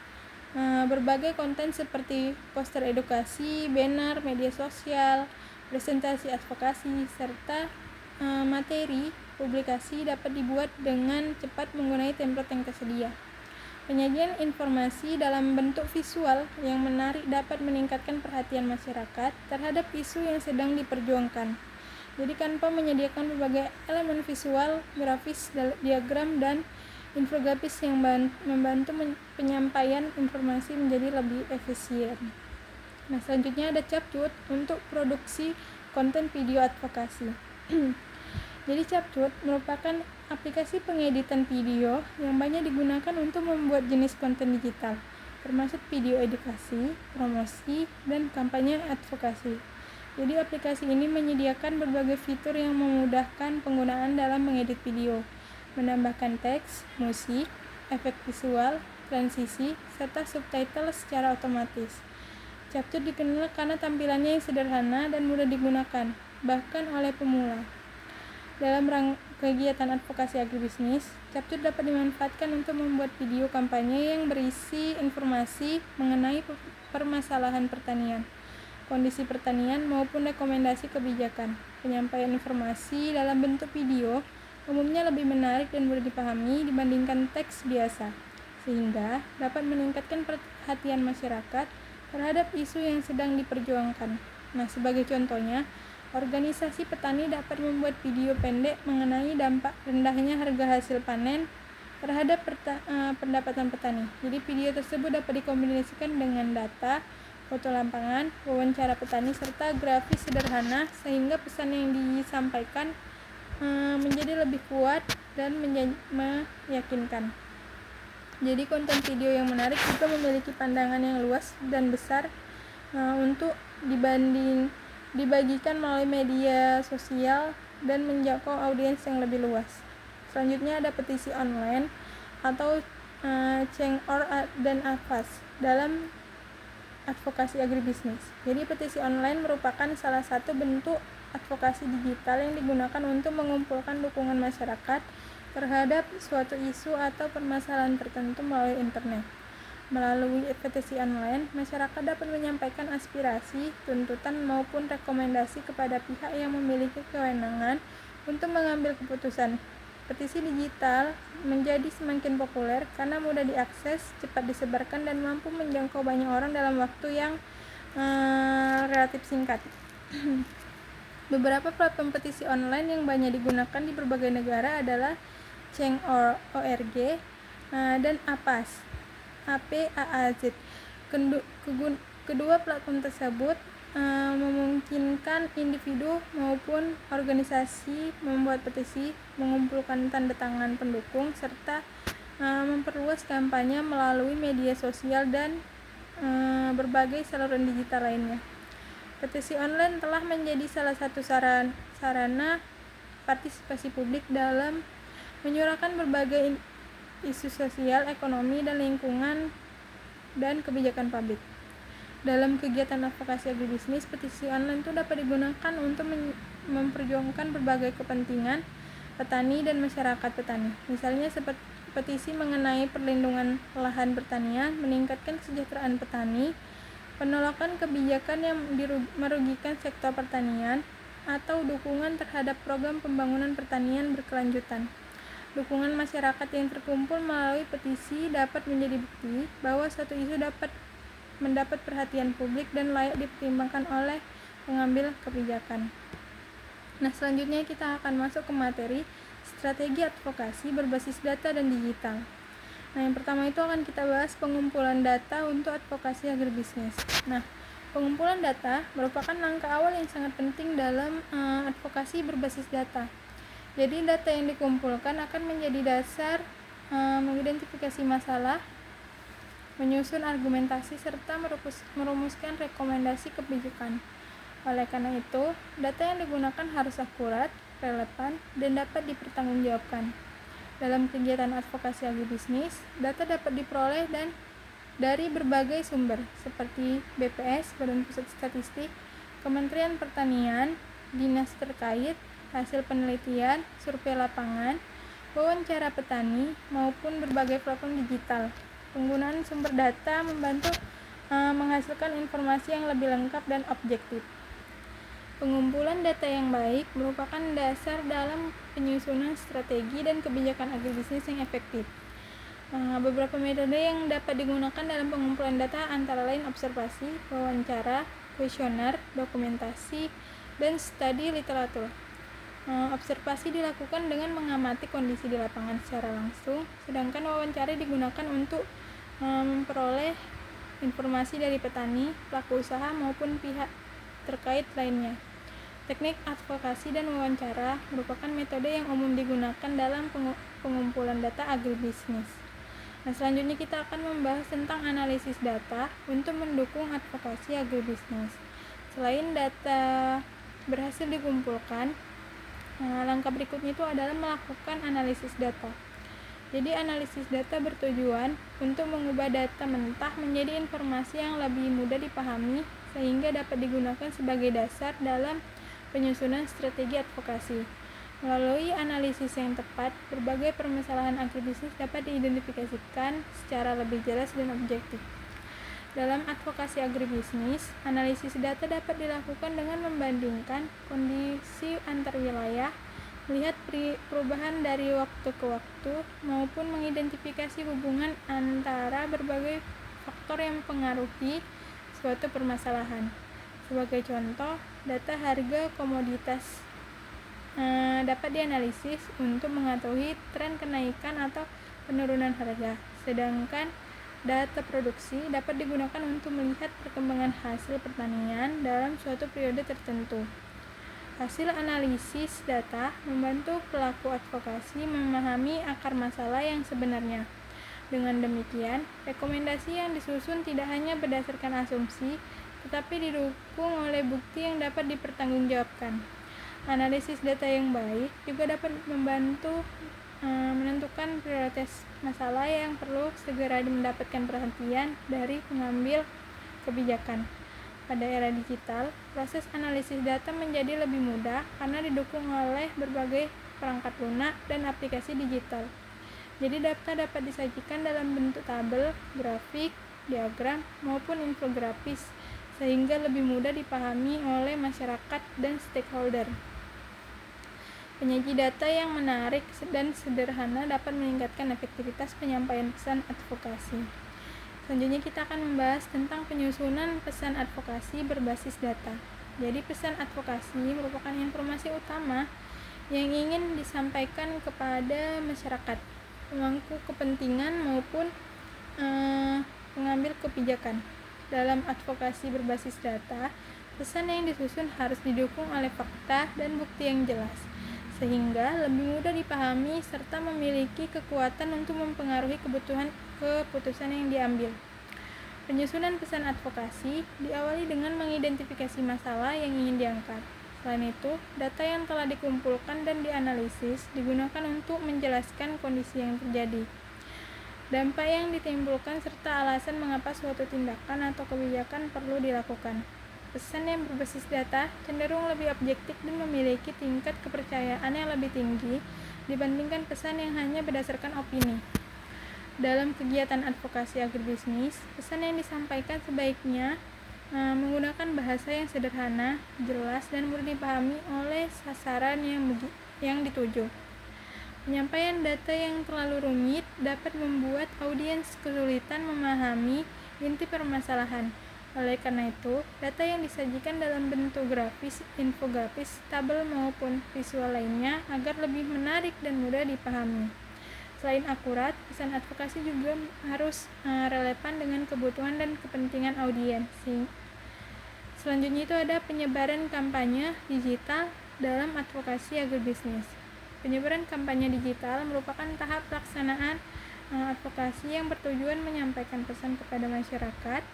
Berbagai konten seperti poster edukasi, banner, media sosial, presentasi advokasi, serta materi publikasi dapat dibuat dengan cepat menggunakan template yang tersedia. Penyajian informasi dalam bentuk visual yang menarik dapat meningkatkan perhatian masyarakat terhadap isu yang sedang diperjuangkan. Jadi Canva menyediakan berbagai elemen visual, grafis, diagram, dan infografis yang membantu penyampaian informasi menjadi lebih efisien. Nah, selanjutnya ada CapCut untuk produksi konten video advokasi. Jadi CapCut merupakan aplikasi pengeditan video yang banyak digunakan untuk membuat jenis konten digital, termasuk video edukasi, promosi, dan kampanye advokasi. Jadi aplikasi ini menyediakan berbagai fitur yang memudahkan penggunaan dalam mengedit video, menambahkan teks, musik, efek visual, transisi, serta subtitle secara otomatis. CapCut dikenal karena tampilannya yang sederhana dan mudah digunakan, bahkan oleh pemula. Dalam kegiatan advokasi agribisnis, CapCut dapat dimanfaatkan untuk membuat video kampanye yang berisi informasi mengenai permasalahan pertanian, kondisi pertanian, maupun rekomendasi kebijakan. Penyampaian informasi dalam bentuk video umumnya lebih menarik dan mudah dipahami dibandingkan teks biasa, sehingga dapat meningkatkan perhatian masyarakat terhadap isu yang sedang diperjuangkan. Nah, sebagai contohnya, organisasi petani dapat membuat video pendek mengenai dampak rendahnya harga hasil panen terhadap pendapatan petani. Jadi video tersebut dapat dikombinasikan dengan data, foto lapangan, wawancara petani, serta grafis sederhana sehingga pesan yang disampaikan menjadi lebih kuat dan meyakinkan. Jadi konten video yang menarik juga memiliki pandangan yang luas dan besar untuk dibagikan melalui media sosial dan menjangkau audiens yang lebih luas. Selanjutnya ada petisi online atau Change.org dan Avast dalam advokasi agribisnis. Jadi petisi online merupakan salah satu bentuk advokasi digital yang digunakan untuk mengumpulkan dukungan masyarakat terhadap suatu isu atau permasalahan tertentu melalui internet. Melalui petisi online, masyarakat dapat menyampaikan aspirasi, tuntutan, maupun rekomendasi kepada pihak yang memiliki kewenangan untuk mengambil keputusan. Petisi digital menjadi semakin populer karena mudah diakses, cepat disebarkan, dan mampu menjangkau banyak orang dalam waktu yang relatif singkat. Beberapa platform petisi online yang banyak digunakan di berbagai negara adalah Change.org dan APAAZ. Kedua platform tersebut memungkinkan individu maupun organisasi membuat petisi, mengumpulkan tanda tangan pendukung, serta memperluas kampanye melalui media sosial dan berbagai saluran digital lainnya. Petisi online telah menjadi salah satu sarana partisipasi publik dalam menyuarakan berbagai isu sosial, ekonomi, dan lingkungan dan kebijakan publik. Dalam kegiatan advokasi agribisnis, petisi online itu dapat digunakan untuk memperjuangkan berbagai kepentingan petani dan masyarakat petani. Misalnya seperti petisi mengenai perlindungan lahan pertanian, meningkatkan kesejahteraan petani, penolakan kebijakan yang merugikan sektor pertanian, atau dukungan terhadap program pembangunan pertanian berkelanjutan. Dukungan masyarakat yang terkumpul melalui petisi dapat menjadi bukti bahwa suatu isu dapat mendapat perhatian publik dan layak dipertimbangkan oleh pengambil kebijakan. Nah, selanjutnya kita akan masuk ke materi strategi advokasi berbasis data dan digital. Nah, yang pertama itu akan kita bahas pengumpulan data untuk advokasi agribisnis. Nah, pengumpulan data merupakan langkah awal yang sangat penting dalam advokasi berbasis data. Jadi data yang dikumpulkan akan menjadi dasar mengidentifikasi masalah, menyusun argumentasi, serta merumuskan rekomendasi kebijakan. Oleh karena itu, data yang digunakan harus akurat, relevan, dan dapat dipertanggungjawabkan. Dalam kegiatan advokasi agribisnis, data dapat diperoleh dari berbagai sumber seperti BPS, Badan Pusat Statistik, Kementerian Pertanian, dinas terkait, hasil penelitian, survei lapangan, wawancara petani, maupun berbagai platform digital. Penggunaan sumber data membantu menghasilkan informasi yang lebih lengkap dan objektif. Pengumpulan data yang baik merupakan dasar dalam penyusunan strategi dan kebijakan agribisnis yang efektif. Beberapa metode yang dapat digunakan dalam pengumpulan data antara lain observasi, wawancara, kuesioner, dokumentasi, dan studi literatur. Observasi dilakukan dengan mengamati kondisi di lapangan secara langsung, sedangkan wawancara digunakan untuk memperoleh informasi dari petani, pelaku usaha, maupun pihak terkait lainnya. Teknik advokasi dan wawancara merupakan metode yang umum digunakan dalam pengumpulan data agribisnis. Nah, selanjutnya kita akan membahas tentang analisis data untuk mendukung advokasi agribisnis. Selain data berhasil dikumpulkan, langkah berikutnya itu adalah melakukan analisis data. Jadi analisis data bertujuan untuk mengubah data mentah menjadi informasi yang lebih mudah dipahami sehingga dapat digunakan sebagai dasar dalam penyusunan strategi advokasi. Melalui analisis yang tepat, berbagai permasalahan agribisnis dapat diidentifikasikan secara lebih jelas dan objektif. Dalam advokasi agribisnis, analisis data dapat dilakukan dengan membandingkan kondisi antar wilayah, melihat perubahan dari waktu ke waktu, maupun mengidentifikasi hubungan antara berbagai faktor yang mempengaruhi suatu permasalahan. Sebagai contoh, data harga komoditas dapat dianalisis untuk mengetahui tren kenaikan atau penurunan harga, sedangkan data produksi dapat digunakan untuk melihat perkembangan hasil pertanian dalam suatu periode tertentu. Hasil analisis data membantu pelaku advokasi memahami akar masalah yang sebenarnya. Dengan demikian, rekomendasi yang disusun tidak hanya berdasarkan asumsi, tetapi didukung oleh bukti yang dapat dipertanggungjawabkan. Analisis data yang baik juga dapat membantu menentukan prioritas masalah yang perlu segera mendapatkan perhatian dari pengambil kebijakan. Pada era digital, proses analisis data menjadi lebih mudah karena didukung oleh berbagai perangkat lunak dan aplikasi digital. Jadi data dapat disajikan dalam bentuk tabel, grafik, diagram, maupun infografis sehingga lebih mudah dipahami oleh masyarakat dan stakeholder. Penyaji data yang menarik dan sederhana dapat meningkatkan efektivitas penyampaian pesan advokasi. Selanjutnya kita akan membahas tentang penyusunan pesan advokasi berbasis data. Jadi pesan advokasi merupakan informasi utama yang ingin disampaikan kepada masyarakat, pemangku kepentingan maupun pengambil kebijakan. Dalam advokasi berbasis data, pesan yang disusun harus didukung oleh fakta dan bukti yang jelas, sehingga lebih mudah dipahami serta memiliki kekuatan untuk mempengaruhi keputusan yang diambil. Penyusunan pesan advokasi diawali dengan mengidentifikasi masalah yang ingin diangkat. Selain itu, data yang telah dikumpulkan dan dianalisis digunakan untuk menjelaskan kondisi yang terjadi, dampak yang ditimbulkan, serta alasan mengapa suatu tindakan atau kebijakan perlu dilakukan. Pesan yang berbasis data cenderung lebih objektif dan memiliki tingkat kepercayaan yang lebih tinggi dibandingkan pesan yang hanya berdasarkan opini. Dalam kegiatan advokasi agribisnis, pesan yang disampaikan sebaiknya menggunakan bahasa yang sederhana, jelas, dan mudah dipahami oleh sasaran yang dituju. Penyampaian data yang terlalu rumit dapat membuat audiens kesulitan memahami inti permasalahan. Oleh karena itu, data yang disajikan dalam bentuk grafis, infografis, tabel maupun visual lainnya agar lebih menarik dan mudah dipahami. Selain akurat, pesan advokasi juga harus relevan dengan kebutuhan dan kepentingan audiens. Selanjutnya itu ada penyebaran kampanye digital dalam advokasi agribisnis. Penyebaran kampanye digital merupakan tahap pelaksanaan advokasi yang bertujuan menyampaikan pesan kepada masyarakat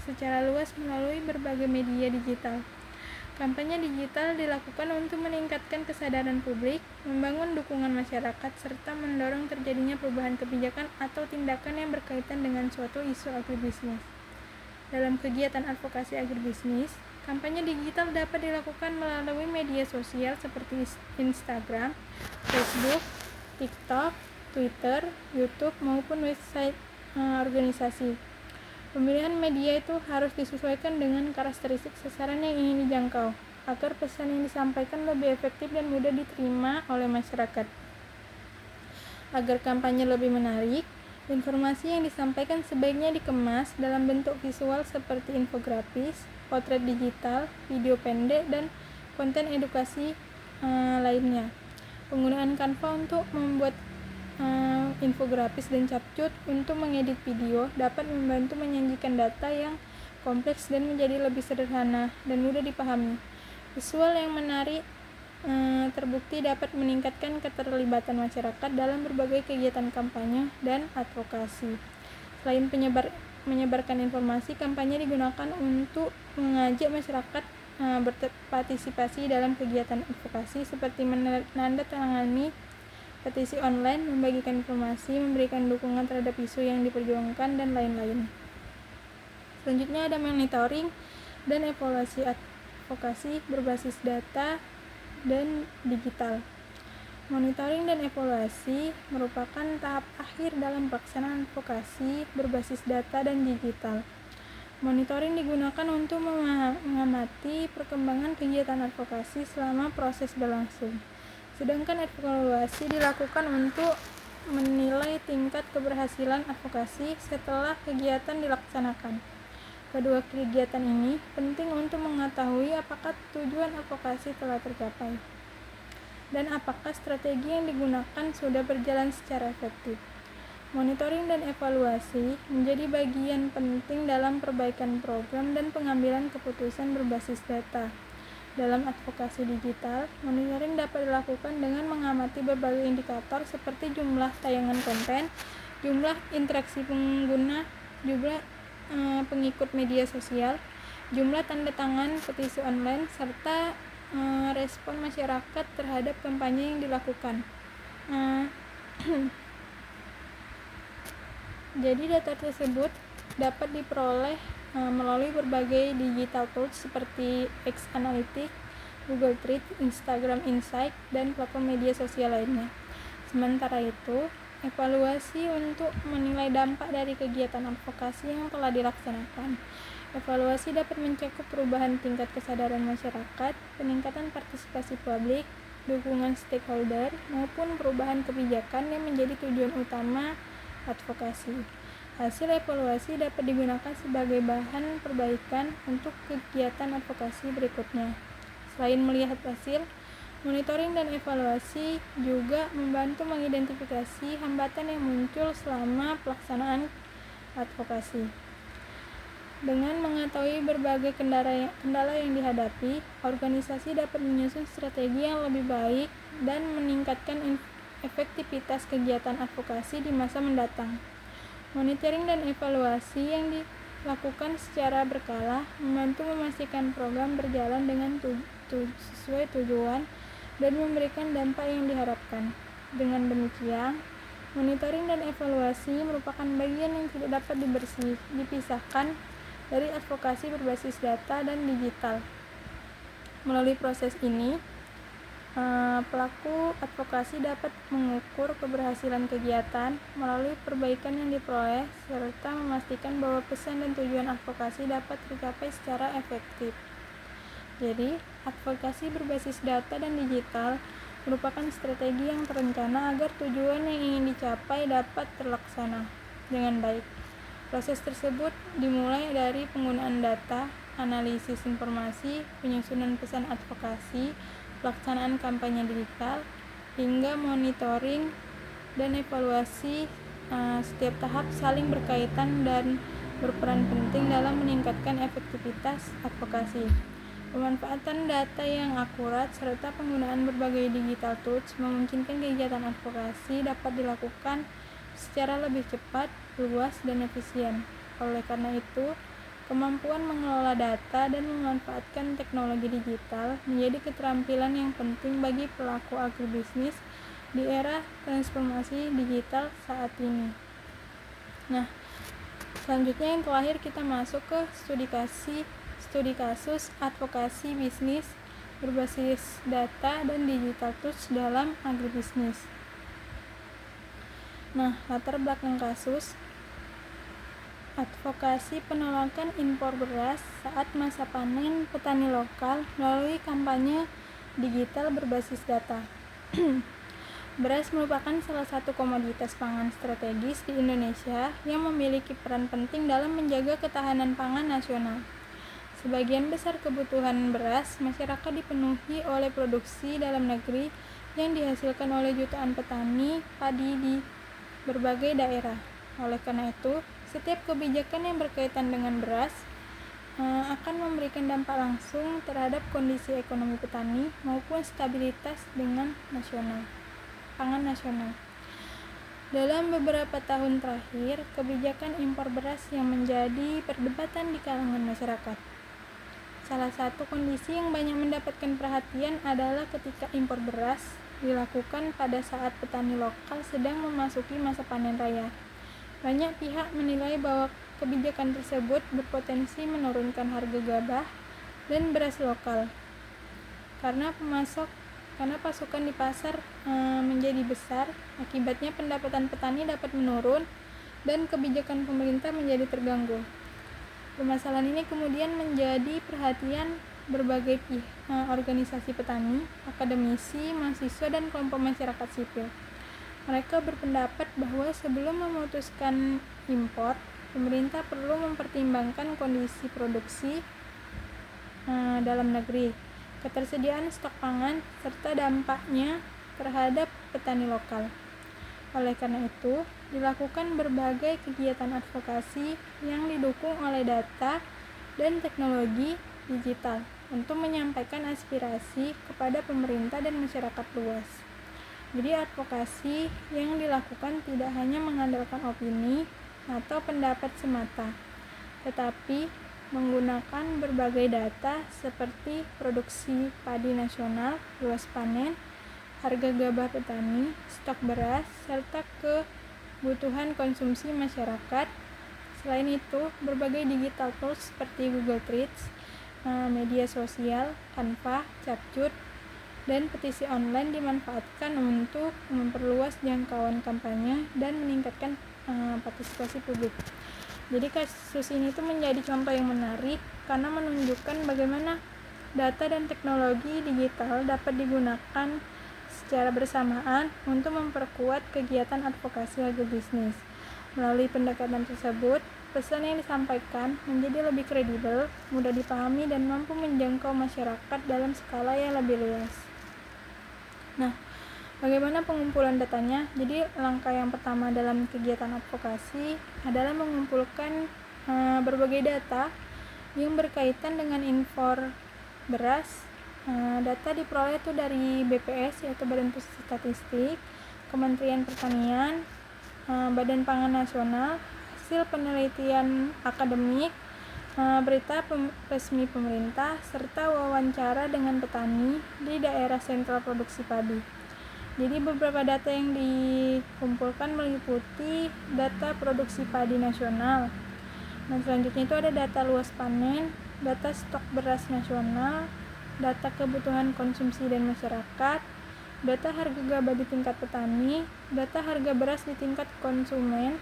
secara luas melalui berbagai media digital. Kampanye digital dilakukan untuk meningkatkan kesadaran publik, membangun dukungan masyarakat, serta mendorong terjadinya perubahan kebijakan atau tindakan yang berkaitan dengan suatu isu agribisnis. Dalam kegiatan advokasi agribisnis, kampanye digital dapat dilakukan melalui media sosial seperti Instagram, Facebook, TikTok, Twitter, YouTube, maupun website organisasi. Pemilihan media itu harus disesuaikan dengan karakteristik sasaran yang ingin dijangkau, agar pesan yang disampaikan lebih efektif dan mudah diterima oleh masyarakat. Agar kampanye lebih menarik, Informasi yang disampaikan sebaiknya dikemas dalam bentuk visual seperti infografis, potret digital, video pendek, dan konten edukasi lainnya. Penggunaan Canva untuk membuat infografis dan capcut untuk mengedit video dapat membantu menyajikan data yang kompleks dan menjadi lebih sederhana dan mudah dipahami. Visual yang menarik terbukti dapat meningkatkan keterlibatan masyarakat dalam berbagai kegiatan kampanye dan advokasi. Selain menyebarkan informasi, kampanye digunakan untuk mengajak masyarakat berpartisipasi dalam kegiatan advokasi seperti menandatangani petisi online, membagikan informasi, memberikan dukungan terhadap isu yang diperjuangkan, dan lain-lain. Selanjutnya ada monitoring dan evaluasi advokasi berbasis data dan digital. Monitoring dan evaluasi merupakan tahap akhir dalam pelaksanaan advokasi berbasis data dan digital. Monitoring digunakan untuk mengamati perkembangan kegiatan advokasi selama proses berlangsung. Sedangkan evaluasi dilakukan untuk menilai tingkat keberhasilan advokasi setelah kegiatan dilaksanakan. Kedua kegiatan ini penting untuk mengetahui apakah tujuan advokasi telah tercapai dan apakah strategi yang digunakan sudah berjalan secara efektif. Monitoring dan evaluasi menjadi bagian penting dalam perbaikan program dan pengambilan keputusan berbasis data. Dalam advokasi digital, monitoring dapat dilakukan dengan mengamati berbagai indikator seperti jumlah tayangan konten, jumlah interaksi pengguna, jumlah pengikut media sosial, jumlah tanda tangan petisi online, serta respon masyarakat terhadap kampanye yang dilakukan. Jadi data tersebut dapat diperoleh melalui berbagai digital tools seperti X Analytics, Google Trends, Instagram Insight, dan platform media sosial lainnya. Sementara itu, evaluasi untuk menilai dampak dari kegiatan advokasi yang telah dilaksanakan. Evaluasi dapat mencakup perubahan tingkat kesadaran masyarakat, peningkatan partisipasi publik, dukungan stakeholder, maupun perubahan kebijakan yang menjadi tujuan utama advokasi. Hasil evaluasi dapat digunakan sebagai bahan perbaikan untuk kegiatan advokasi berikutnya. Selain melihat hasil, monitoring dan evaluasi juga membantu mengidentifikasi hambatan yang muncul selama pelaksanaan advokasi. Dengan mengetahui berbagai kendala yang dihadapi, organisasi dapat menyusun strategi yang lebih baik dan meningkatkan efektivitas kegiatan advokasi di masa mendatang. Monitoring dan evaluasi yang dilakukan secara berkala membantu memastikan program berjalan dengan sesuai tujuan dan memberikan dampak yang diharapkan. Dengan demikian, monitoring dan evaluasi merupakan bagian yang tidak dapat dipisahkan dari advokasi berbasis data dan digital. Melalui proses ini, pelaku advokasi dapat mengukur keberhasilan kegiatan melalui perbaikan yang diperoleh serta memastikan bahwa pesan dan tujuan advokasi dapat tercapai secara efektif. Jadi, advokasi berbasis data dan digital merupakan strategi yang terencana agar tujuan yang ingin dicapai dapat terlaksana dengan baik. Proses tersebut dimulai dari penggunaan data, analisis informasi, penyusunan pesan advokasi, pelaksanaan kampanye digital, hingga monitoring dan evaluasi. Setiap tahap saling berkaitan dan berperan penting dalam meningkatkan efektivitas advokasi. Pemanfaatan data yang akurat serta penggunaan berbagai digital tools memungkinkan kegiatan advokasi dapat dilakukan secara lebih cepat, luas, dan efisien. Oleh karena itu, kemampuan mengelola data dan memanfaatkan teknologi digital menjadi keterampilan yang penting bagi pelaku agribisnis di era transformasi digital saat ini. Nah, selanjutnya yang terakhir kita masuk ke studi kasus advokasi bisnis berbasis data dan digital tools dalam agribisnis. Nah, latar belakang kasus advokasi penolakan impor beras saat masa panen petani lokal melalui kampanye digital berbasis data. Beras merupakan salah satu komoditas pangan strategis di Indonesia yang memiliki peran penting dalam menjaga ketahanan pangan nasional. Sebagian besar kebutuhan beras masyarakat dipenuhi oleh produksi dalam negeri yang dihasilkan oleh jutaan petani padi di berbagai daerah. Oleh karena itu, setiap kebijakan yang berkaitan dengan beras akan memberikan dampak langsung terhadap kondisi ekonomi petani maupun stabilitas pangan nasional. Dalam beberapa tahun terakhir, kebijakan impor beras yang menjadi perdebatan di kalangan masyarakat. Salah satu kondisi yang banyak mendapatkan perhatian adalah ketika impor beras dilakukan pada saat petani lokal sedang memasuki masa panen raya. Banyak pihak menilai bahwa kebijakan tersebut berpotensi menurunkan harga gabah dan beras lokal karena pasokan di pasar menjadi besar. Akibatnya pendapatan petani dapat menurun dan kebijakan pemerintah menjadi terganggu. Permasalahan ini kemudian menjadi perhatian berbagai organisasi petani, akademisi, mahasiswa, dan kelompok masyarakat sipil. Mereka berpendapat bahwa sebelum memutuskan impor, pemerintah perlu mempertimbangkan kondisi produksi dalam negeri, ketersediaan stok pangan, serta dampaknya terhadap petani lokal. Oleh karena itu, dilakukan berbagai kegiatan advokasi yang didukung oleh data dan teknologi digital untuk menyampaikan aspirasi kepada pemerintah dan masyarakat luas. Jadi advokasi yang dilakukan tidak hanya mengandalkan opini atau pendapat semata, tetapi menggunakan berbagai data seperti produksi padi nasional, luas panen, harga gabah petani, stok beras, serta kebutuhan konsumsi masyarakat. Selain itu, berbagai digital tools seperti Google Trends, media sosial, Canva, Capcut, dan petisi online dimanfaatkan untuk memperluas jangkauan kampanye dan meningkatkan partisipasi publik. Jadi kasus ini tuh menjadi contoh yang menarik karena menunjukkan bagaimana data dan teknologi digital dapat digunakan secara bersamaan untuk memperkuat kegiatan advokasi agribisnis. Melalui pendekatan tersebut, pesan yang disampaikan menjadi lebih kredibel, mudah dipahami, dan mampu menjangkau masyarakat dalam skala yang lebih luas. Nah, bagaimana pengumpulan datanya? Jadi langkah yang pertama dalam kegiatan advokasi adalah mengumpulkan berbagai data yang berkaitan dengan impor beras. Data diperoleh itu dari BPS, yaitu Badan Pusat Statistik, Kementerian Pertanian, Badan Pangan Nasional, hasil penelitian akademik, berita resmi pemerintah, serta wawancara dengan petani di daerah sentral produksi padi. Jadi beberapa data yang dikumpulkan meliputi data produksi padi nasional. Nah, selanjutnya itu ada data luas panen, data stok beras nasional, data kebutuhan konsumsi dan masyarakat, data harga gabah di tingkat petani, data harga beras di tingkat konsumen,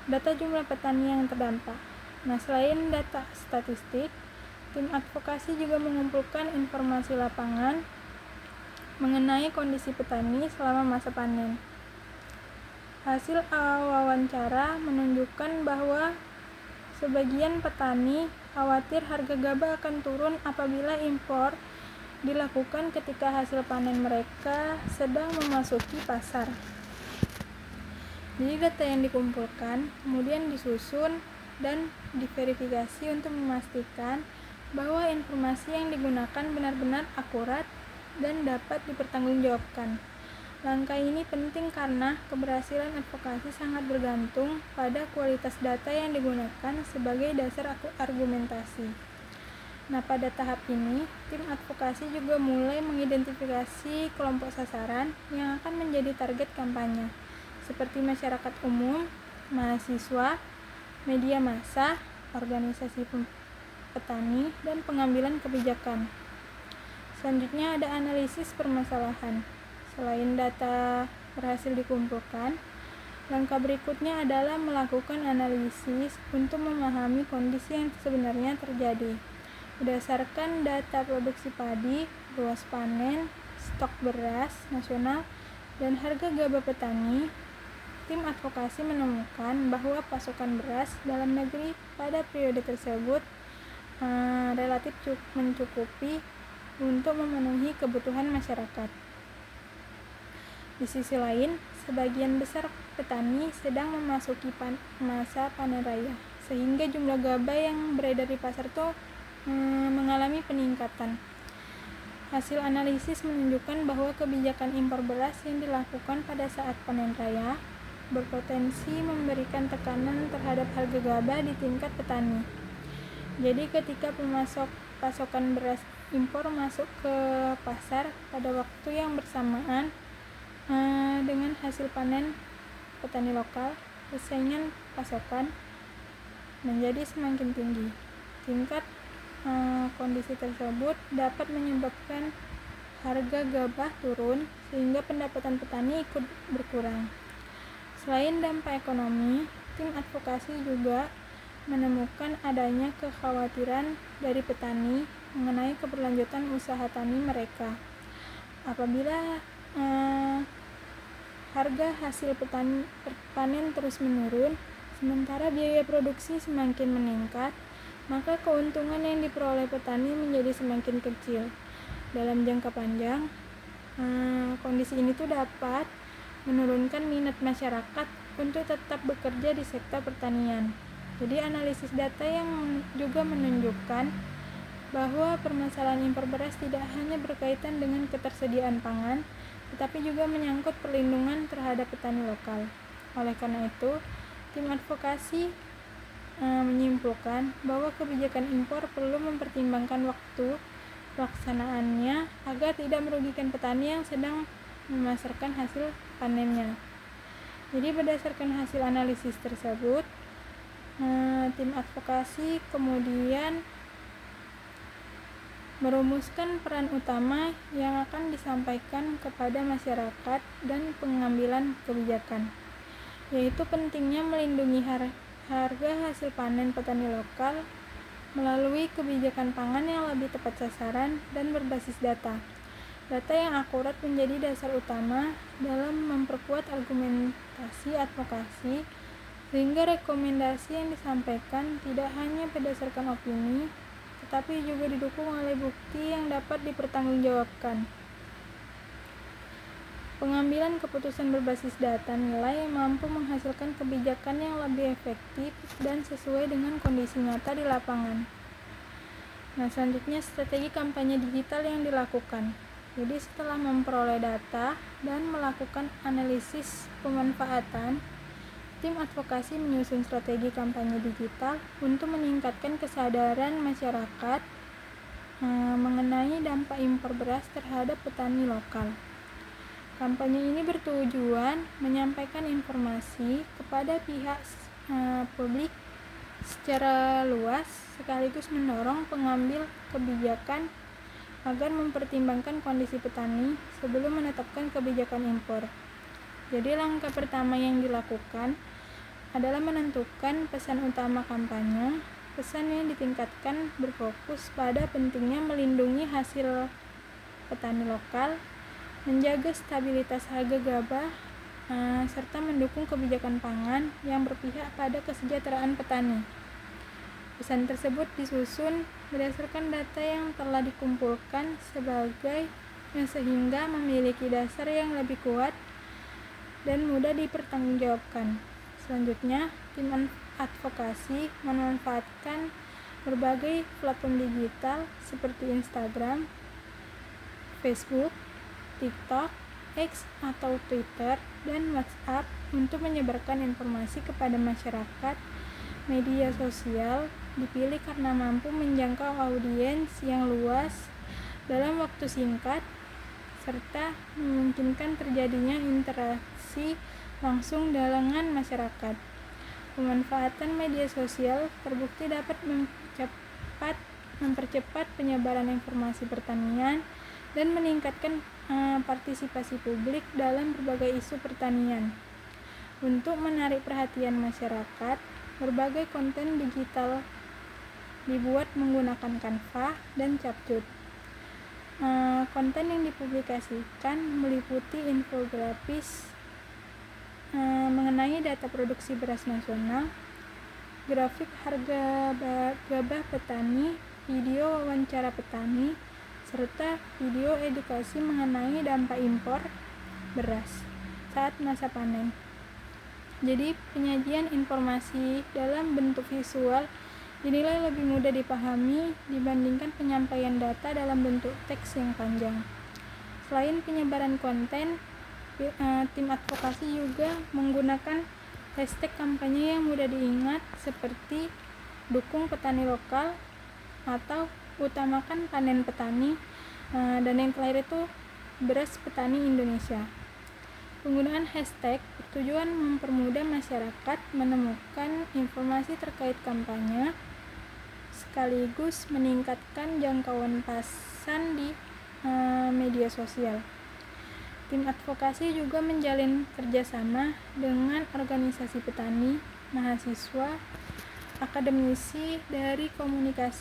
data jumlah petani yang terdampak. Nah, selain data statistik, tim advokasi juga mengumpulkan informasi lapangan mengenai kondisi petani selama masa panen. Hasil wawancara menunjukkan bahwa sebagian petani khawatir harga gabah akan turun apabila impor dilakukan ketika hasil panen mereka sedang memasuki pasar. Jadi data yang dikumpulkan kemudian disusun dan diverifikasi untuk memastikan bahwa informasi yang digunakan benar-benar akurat dan dapat dipertanggungjawabkan. Langkah ini penting karena keberhasilan advokasi sangat bergantung pada kualitas data yang digunakan sebagai dasar argumentasi. Nah, pada tahap ini, tim advokasi juga mulai mengidentifikasi kelompok sasaran yang akan menjadi target kampanye, seperti masyarakat umum, mahasiswa, media massa, organisasi petani, dan pengambilan kebijakan. Selanjutnya ada analisis permasalahan. Selain data berhasil dikumpulkan, langkah berikutnya adalah melakukan analisis untuk memahami kondisi yang sebenarnya terjadi. Berdasarkan data produksi padi, luas panen, stok beras nasional, dan harga gabah petani, tim advokasi menemukan bahwa pasokan beras dalam negeri pada periode tersebut relatif mencukupi untuk memenuhi kebutuhan masyarakat. Di sisi lain, sebagian besar petani sedang memasuki masa panen raya, sehingga jumlah gabah yang beredar di pasar itu mengalami peningkatan. Hasil analisis menunjukkan bahwa kebijakan impor beras yang dilakukan pada saat panen raya berpotensi memberikan tekanan terhadap harga gabah di tingkat petani. Jadi ketika pasokan beras impor masuk ke pasar pada waktu yang bersamaan dengan hasil panen petani lokal, persaingan pasokan menjadi semakin tinggi. Tingkat kondisi tersebut dapat menyebabkan harga gabah turun sehingga pendapatan petani ikut berkurang. Selain dampak ekonomi, tim advokasi juga menemukan adanya kekhawatiran dari petani mengenai keberlanjutan usaha tani mereka. Apabila harga hasil panen terus menurun, sementara biaya produksi semakin meningkat, maka keuntungan yang diperoleh petani menjadi semakin kecil. Dalam jangka panjang, kondisi ini tuh dapat menurunkan minat masyarakat untuk tetap bekerja di sektor pertanian. Jadi analisis data yang juga menunjukkan bahwa permasalahan impor beras tidak hanya berkaitan dengan ketersediaan pangan, tetapi juga menyangkut perlindungan terhadap petani lokal. Oleh karena itu, tim advokasi menyimpulkan bahwa kebijakan impor perlu mempertimbangkan waktu pelaksanaannya agar tidak merugikan petani yang sedang memasarkan hasil panennya. Jadi berdasarkan hasil analisis tersebut, tim advokasi kemudian merumuskan peran utama yang akan disampaikan kepada masyarakat dan pengambilan kebijakan, yaitu pentingnya melindungi harga hasil panen petani lokal melalui kebijakan pangan yang lebih tepat sasaran dan berbasis data. Data yang akurat menjadi dasar utama dalam memperkuat argumentasi advokasi, sehingga rekomendasi yang disampaikan tidak hanya berdasarkan opini, tetapi juga didukung oleh bukti yang dapat dipertanggungjawabkan. Pengambilan keputusan berbasis data nilai yang mampu menghasilkan kebijakan yang lebih efektif dan sesuai dengan kondisi nyata di lapangan. Nah, selanjutnya strategi kampanye digital yang dilakukan. Jadi setelah memperoleh data dan melakukan analisis pemanfaatan, tim advokasi menyusun strategi kampanye digital untuk meningkatkan kesadaran masyarakat mengenai dampak impor beras terhadap petani lokal. Kampanye ini bertujuan menyampaikan informasi kepada pihak publik secara luas, sekaligus mendorong pengambil kebijakan agar mempertimbangkan kondisi petani sebelum menetapkan kebijakan impor. Jadi langkah pertama yang dilakukan adalah menentukan pesan utama kampanye. Pesan yang ditingkatkan berfokus pada pentingnya melindungi hasil petani lokal, menjaga stabilitas harga gabah, serta mendukung kebijakan pangan yang berpihak pada kesejahteraan petani. Pesan tersebut disusun berdasarkan data yang telah dikumpulkan sehingga memiliki dasar yang lebih kuat dan mudah dipertanggungjawabkan. Selanjutnya, tim advokasi memanfaatkan berbagai platform digital seperti Instagram, Facebook, TikTok, X atau Twitter, dan WhatsApp untuk menyebarkan informasi kepada masyarakat. Media sosial dipilih karena mampu menjangkau audiens yang luas dalam waktu singkat, serta memungkinkan terjadinya interaksi langsung dengan masyarakat. Pemanfaatan media sosial terbukti dapat mempercepat penyebaran informasi pertanian dan meningkatkan partisipasi publik dalam berbagai isu pertanian. Untuk menarik perhatian masyarakat, berbagai konten digital dibuat menggunakan Canva dan CapCut. Konten yang dipublikasikan meliputi infografis mengenai data produksi beras nasional, grafik harga gabah petani, video wawancara petani, serta video edukasi mengenai dampak impor beras saat masa panen. Jadi, penyajian informasi dalam bentuk visual dinilai lebih mudah dipahami dibandingkan penyampaian data dalam bentuk teks yang panjang. Selain penyebaran konten, tim advokasi juga menggunakan hashtag kampanye yang mudah diingat seperti dukung petani lokal atau utamakan panen petani, dan yang terakhir itu beras petani Indonesia. Penggunaan hashtag bertujuan mempermudah masyarakat menemukan informasi terkait kampanye sekaligus meningkatkan jangkauan pesan di media sosial. Tim advokasi juga menjalin kerjasama dengan organisasi petani, mahasiswa, akademisi dari komunitas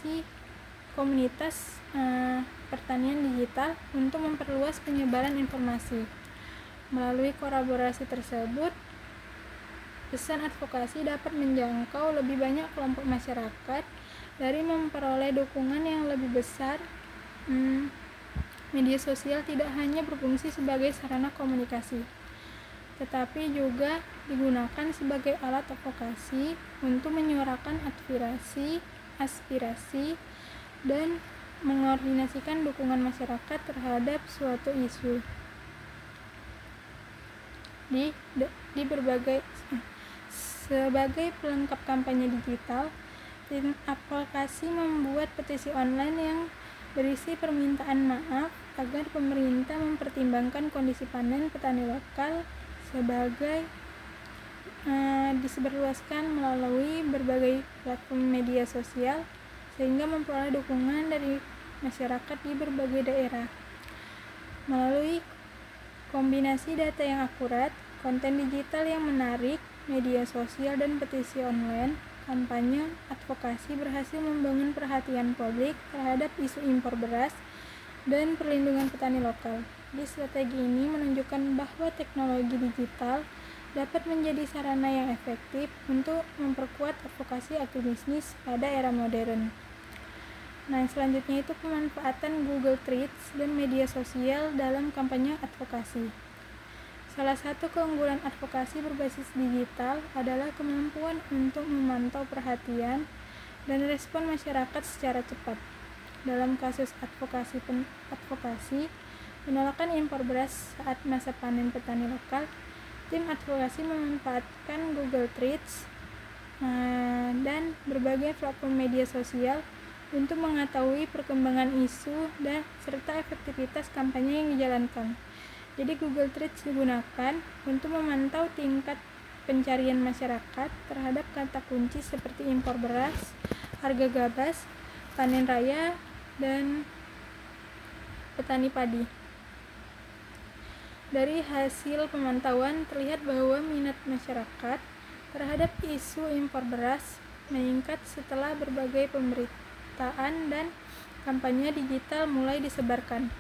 pertanian digital untuk memperluas penyebaran informasi. Melalui kolaborasi tersebut, pesan advokasi dapat menjangkau lebih banyak kelompok masyarakat dari memperoleh dukungan yang lebih besar. Media sosial tidak hanya berfungsi sebagai sarana komunikasi, tetapi juga digunakan sebagai alat advokasi untuk menyuarakan aspirasi, dan mengordinasikan dukungan masyarakat terhadap suatu isu. Sebagai pelengkap kampanye digital, tim advokasi membuat petisi online yang berisi permintaan maaf agar pemerintah mempertimbangkan kondisi panen petani lokal sebagai disebarluaskan melalui berbagai platform media sosial sehingga memperoleh dukungan dari masyarakat di berbagai daerah. Melalui kombinasi data yang akurat, konten digital yang menarik, media sosial, dan petisi online, kampanye advokasi berhasil membangun perhatian publik terhadap isu impor beras dan perlindungan petani lokal. Di strategi ini menunjukkan bahwa teknologi digital dapat menjadi sarana yang efektif untuk memperkuat advokasi agribisnis pada era modern. Nah, selanjutnya itu pemanfaatan Google Trends dan media sosial dalam kampanye advokasi. Salah satu keunggulan advokasi berbasis digital adalah kemampuan untuk memantau perhatian dan respon masyarakat secara cepat. Dalam kasus advokasi penolakan impor beras saat masa panen petani lokal, tim advokasi memanfaatkan Google Trends dan berbagai platform media sosial untuk mengetahui perkembangan isu dan serta efektivitas kampanye yang dijalankan. Jadi Google Trends digunakan untuk memantau tingkat pencarian masyarakat terhadap kata kunci seperti impor beras, harga gabah, panen raya, dan petani padi. Dari hasil pemantauan terlihat bahwa minat masyarakat terhadap isu impor beras meningkat setelah berbagai pemberitaan dan kampanye digital mulai disebarkan.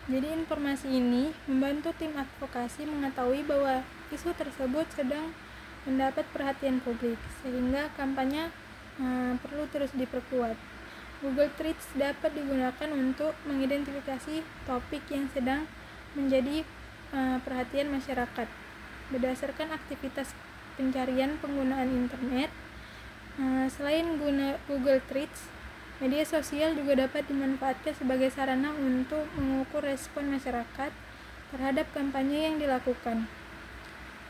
Jadi informasi ini membantu tim advokasi mengetahui bahwa isu tersebut sedang mendapat perhatian publik, sehingga kampanye perlu terus diperkuat. Google Trends dapat digunakan untuk mengidentifikasi topik yang sedang menjadi perhatian masyarakat. Berdasarkan aktivitas pencarian penggunaan internet, selain Google Trends, media sosial juga dapat dimanfaatkan sebagai sarana untuk mengukur respon masyarakat terhadap kampanye yang dilakukan.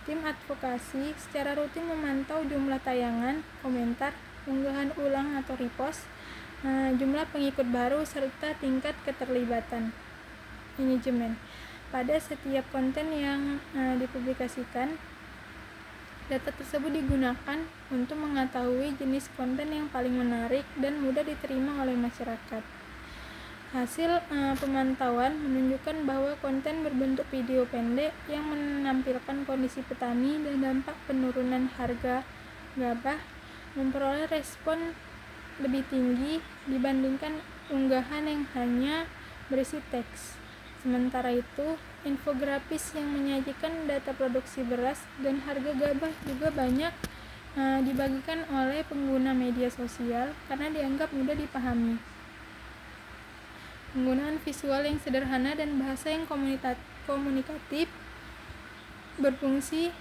Tim advokasi secara rutin memantau jumlah tayangan, komentar, unggahan ulang atau repost, jumlah pengikut baru, serta tingkat keterlibatan manajemen pada setiap konten yang dipublikasikan. Data tersebut digunakan untuk mengetahui jenis konten yang paling menarik dan mudah diterima oleh masyarakat. Hasil pemantauan menunjukkan bahwa konten berbentuk video pendek yang menampilkan kondisi petani dan dampak penurunan harga gabah memperoleh respon lebih tinggi dibandingkan unggahan yang hanya berisi teks. Sementara itu, infografis yang menyajikan data produksi beras dan harga gabah juga banyak dibagikan oleh pengguna media sosial karena dianggap mudah dipahami. Penggunaan visual yang sederhana dan bahasa yang komunikatif berfungsi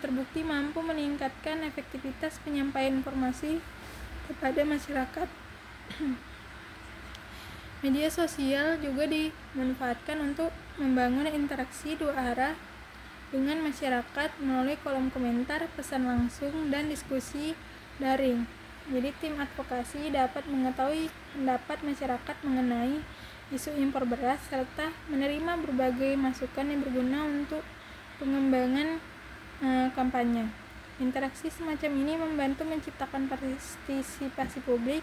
terbukti mampu meningkatkan efektivitas penyampaian informasi kepada masyarakat. Media sosial juga dimanfaatkan untuk membangun interaksi dua arah dengan masyarakat melalui kolom komentar, pesan langsung, dan diskusi daring. Jadi tim advokasi dapat mengetahui pendapat masyarakat mengenai isu impor beras serta menerima berbagai masukan yang berguna untuk pengembangan kampanye. Interaksi semacam ini membantu menciptakan partisipasi publik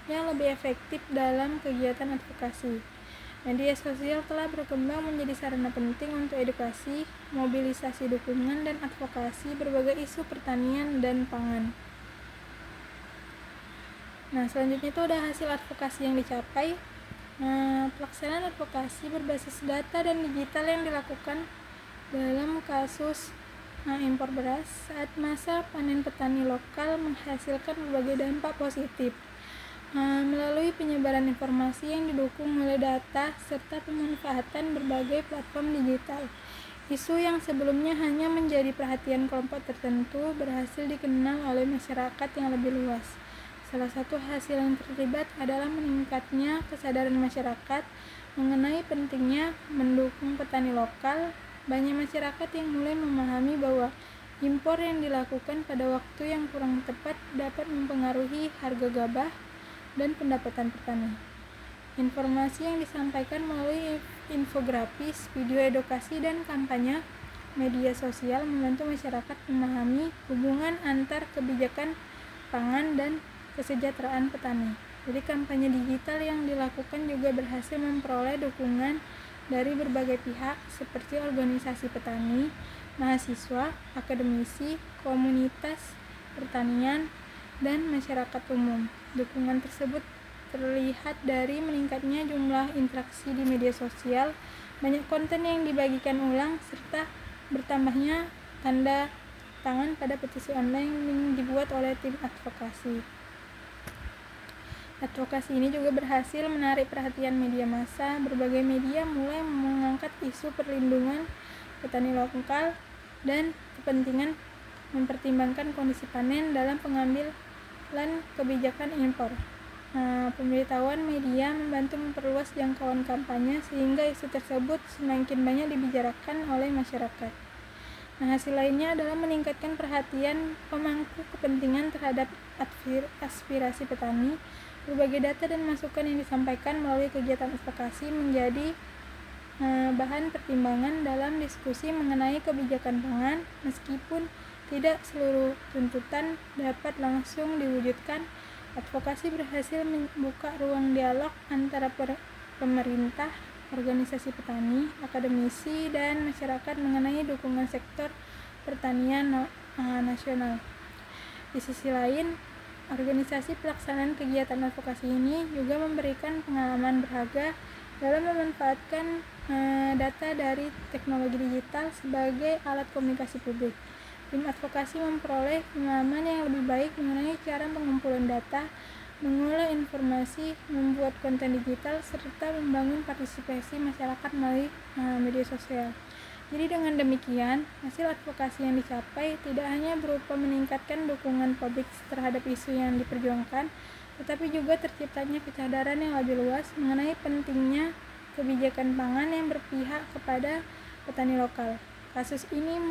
yang lebih efektif dalam kegiatan advokasi. Media sosial telah berkembang menjadi sarana penting untuk edukasi, mobilisasi dukungan, dan advokasi berbagai isu pertanian dan pangan. Nah, selanjutnya itu ada hasil advokasi yang dicapai. Pelaksanaan advokasi berbasis data dan digital yang dilakukan dalam kasus impor beras saat masa panen petani lokal menghasilkan berbagai dampak positif. Melalui penyebaran informasi yang didukung oleh data serta pemanfaatan berbagai platform digital. Isu yang sebelumnya hanya menjadi perhatian kelompok tertentu berhasil dikenal oleh masyarakat yang lebih luas. Salah satu hasil yang terlibat adalah meningkatnya kesadaran masyarakat mengenai pentingnya mendukung petani lokal. Banyak masyarakat yang mulai memahami bahwa impor yang dilakukan pada waktu yang kurang tepat dapat mempengaruhi harga gabah dan pendapatan petani. Informasi yang disampaikan melalui infografis, video edukasi, dan kampanye media sosial membantu masyarakat memahami hubungan antar kebijakan pangan dan kesejahteraan petani. Jadi kampanye digital yang dilakukan juga berhasil memperoleh dukungan dari berbagai pihak seperti organisasi petani, mahasiswa, akademisi, komunitas pertanian, dan masyarakat umum. Dukungan tersebut terlihat dari meningkatnya jumlah interaksi di media sosial, banyak konten yang dibagikan ulang, serta bertambahnya tanda tangan pada petisi online yang dibuat oleh tim advokasi. Advokasi ini juga berhasil menarik perhatian media massa. Berbagai media mulai mengangkat isu perlindungan petani lokal dan kepentingan mempertimbangkan kondisi panen dalam pengambilan kebijakan impor. Pemberitahuan media membantu memperluas jangkauan kampanye sehingga isu tersebut semakin banyak dibicarakan oleh masyarakat. Hasil lainnya adalah meningkatkan perhatian pemangku kepentingan terhadap aspirasi petani. Berbagai data dan masukan yang disampaikan melalui kegiatan advokasi menjadi bahan pertimbangan dalam diskusi mengenai kebijakan pangan. Meskipun tidak seluruh tuntutan dapat langsung diwujudkan, advokasi berhasil membuka ruang dialog antara pemerintah, organisasi petani, akademisi, dan masyarakat mengenai dukungan sektor pertanian nasional. Di sisi lain, organisasi pelaksanaan kegiatan advokasi ini juga memberikan pengalaman berharga dalam memanfaatkan data dari teknologi digital sebagai alat komunikasi publik. Tim advokasi memperoleh pengalaman yang lebih baik mengenai cara pengumpulan data, mengolah informasi, membuat konten digital, serta membangun partisipasi masyarakat melalui media sosial. Jadi dengan demikian, hasil advokasi yang dicapai tidak hanya berupa meningkatkan dukungan publik terhadap isu yang diperjuangkan, tetapi juga terciptanya kesadaran yang lebih luas mengenai pentingnya kebijakan pangan yang berpihak kepada petani lokal. Kasus ini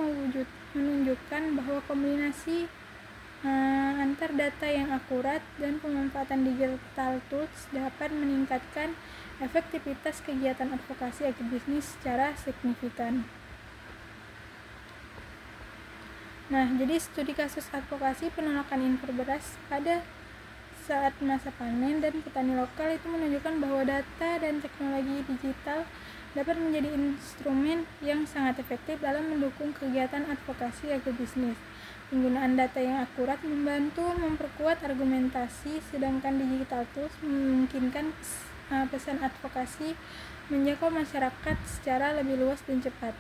menunjukkan bahwa kombinasi antar data yang akurat dan pemanfaatan digital tools dapat meningkatkan efektivitas kegiatan advokasi agribisnis secara signifikan. Jadi studi kasus advokasi penolakan impor beras pada saat masa panen dan petani lokal itu menunjukkan bahwa data dan teknologi digital dapat menjadi instrumen yang sangat efektif dalam mendukung kegiatan advokasi agribisnis. Penggunaan data yang akurat membantu memperkuat argumentasi, sedangkan digital tools memungkinkan pesan advokasi menjangkau masyarakat secara lebih luas dan cepat.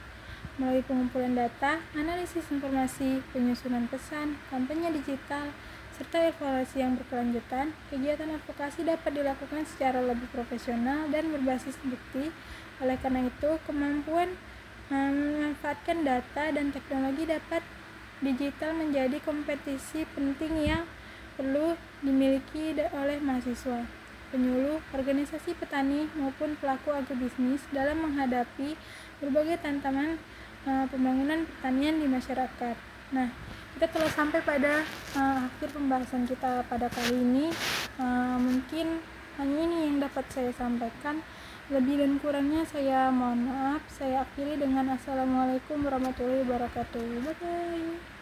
Melalui pengumpulan data, analisis informasi, penyusunan pesan, kampanye digital, serta evaluasi yang berkelanjutan, kegiatan advokasi dapat dilakukan secara lebih profesional dan berbasis bukti. Oleh karena itu, kemampuan memanfaatkan data dan teknologi dapat digital menjadi kompetisi penting yang perlu dimiliki oleh mahasiswa, penyuluh, organisasi petani, maupun pelaku agribisnis dalam menghadapi berbagai tantangan pembangunan pertanian di masyarakat. Nah, kita telah sampai pada akhir pembahasan kita pada kali ini. Mungkin hanya ini yang dapat saya sampaikan. Lebih dan kurangnya saya mohon maaf. Saya akhiri dengan Assalamualaikum warahmatullahi wabarakatuh. Bye-bye.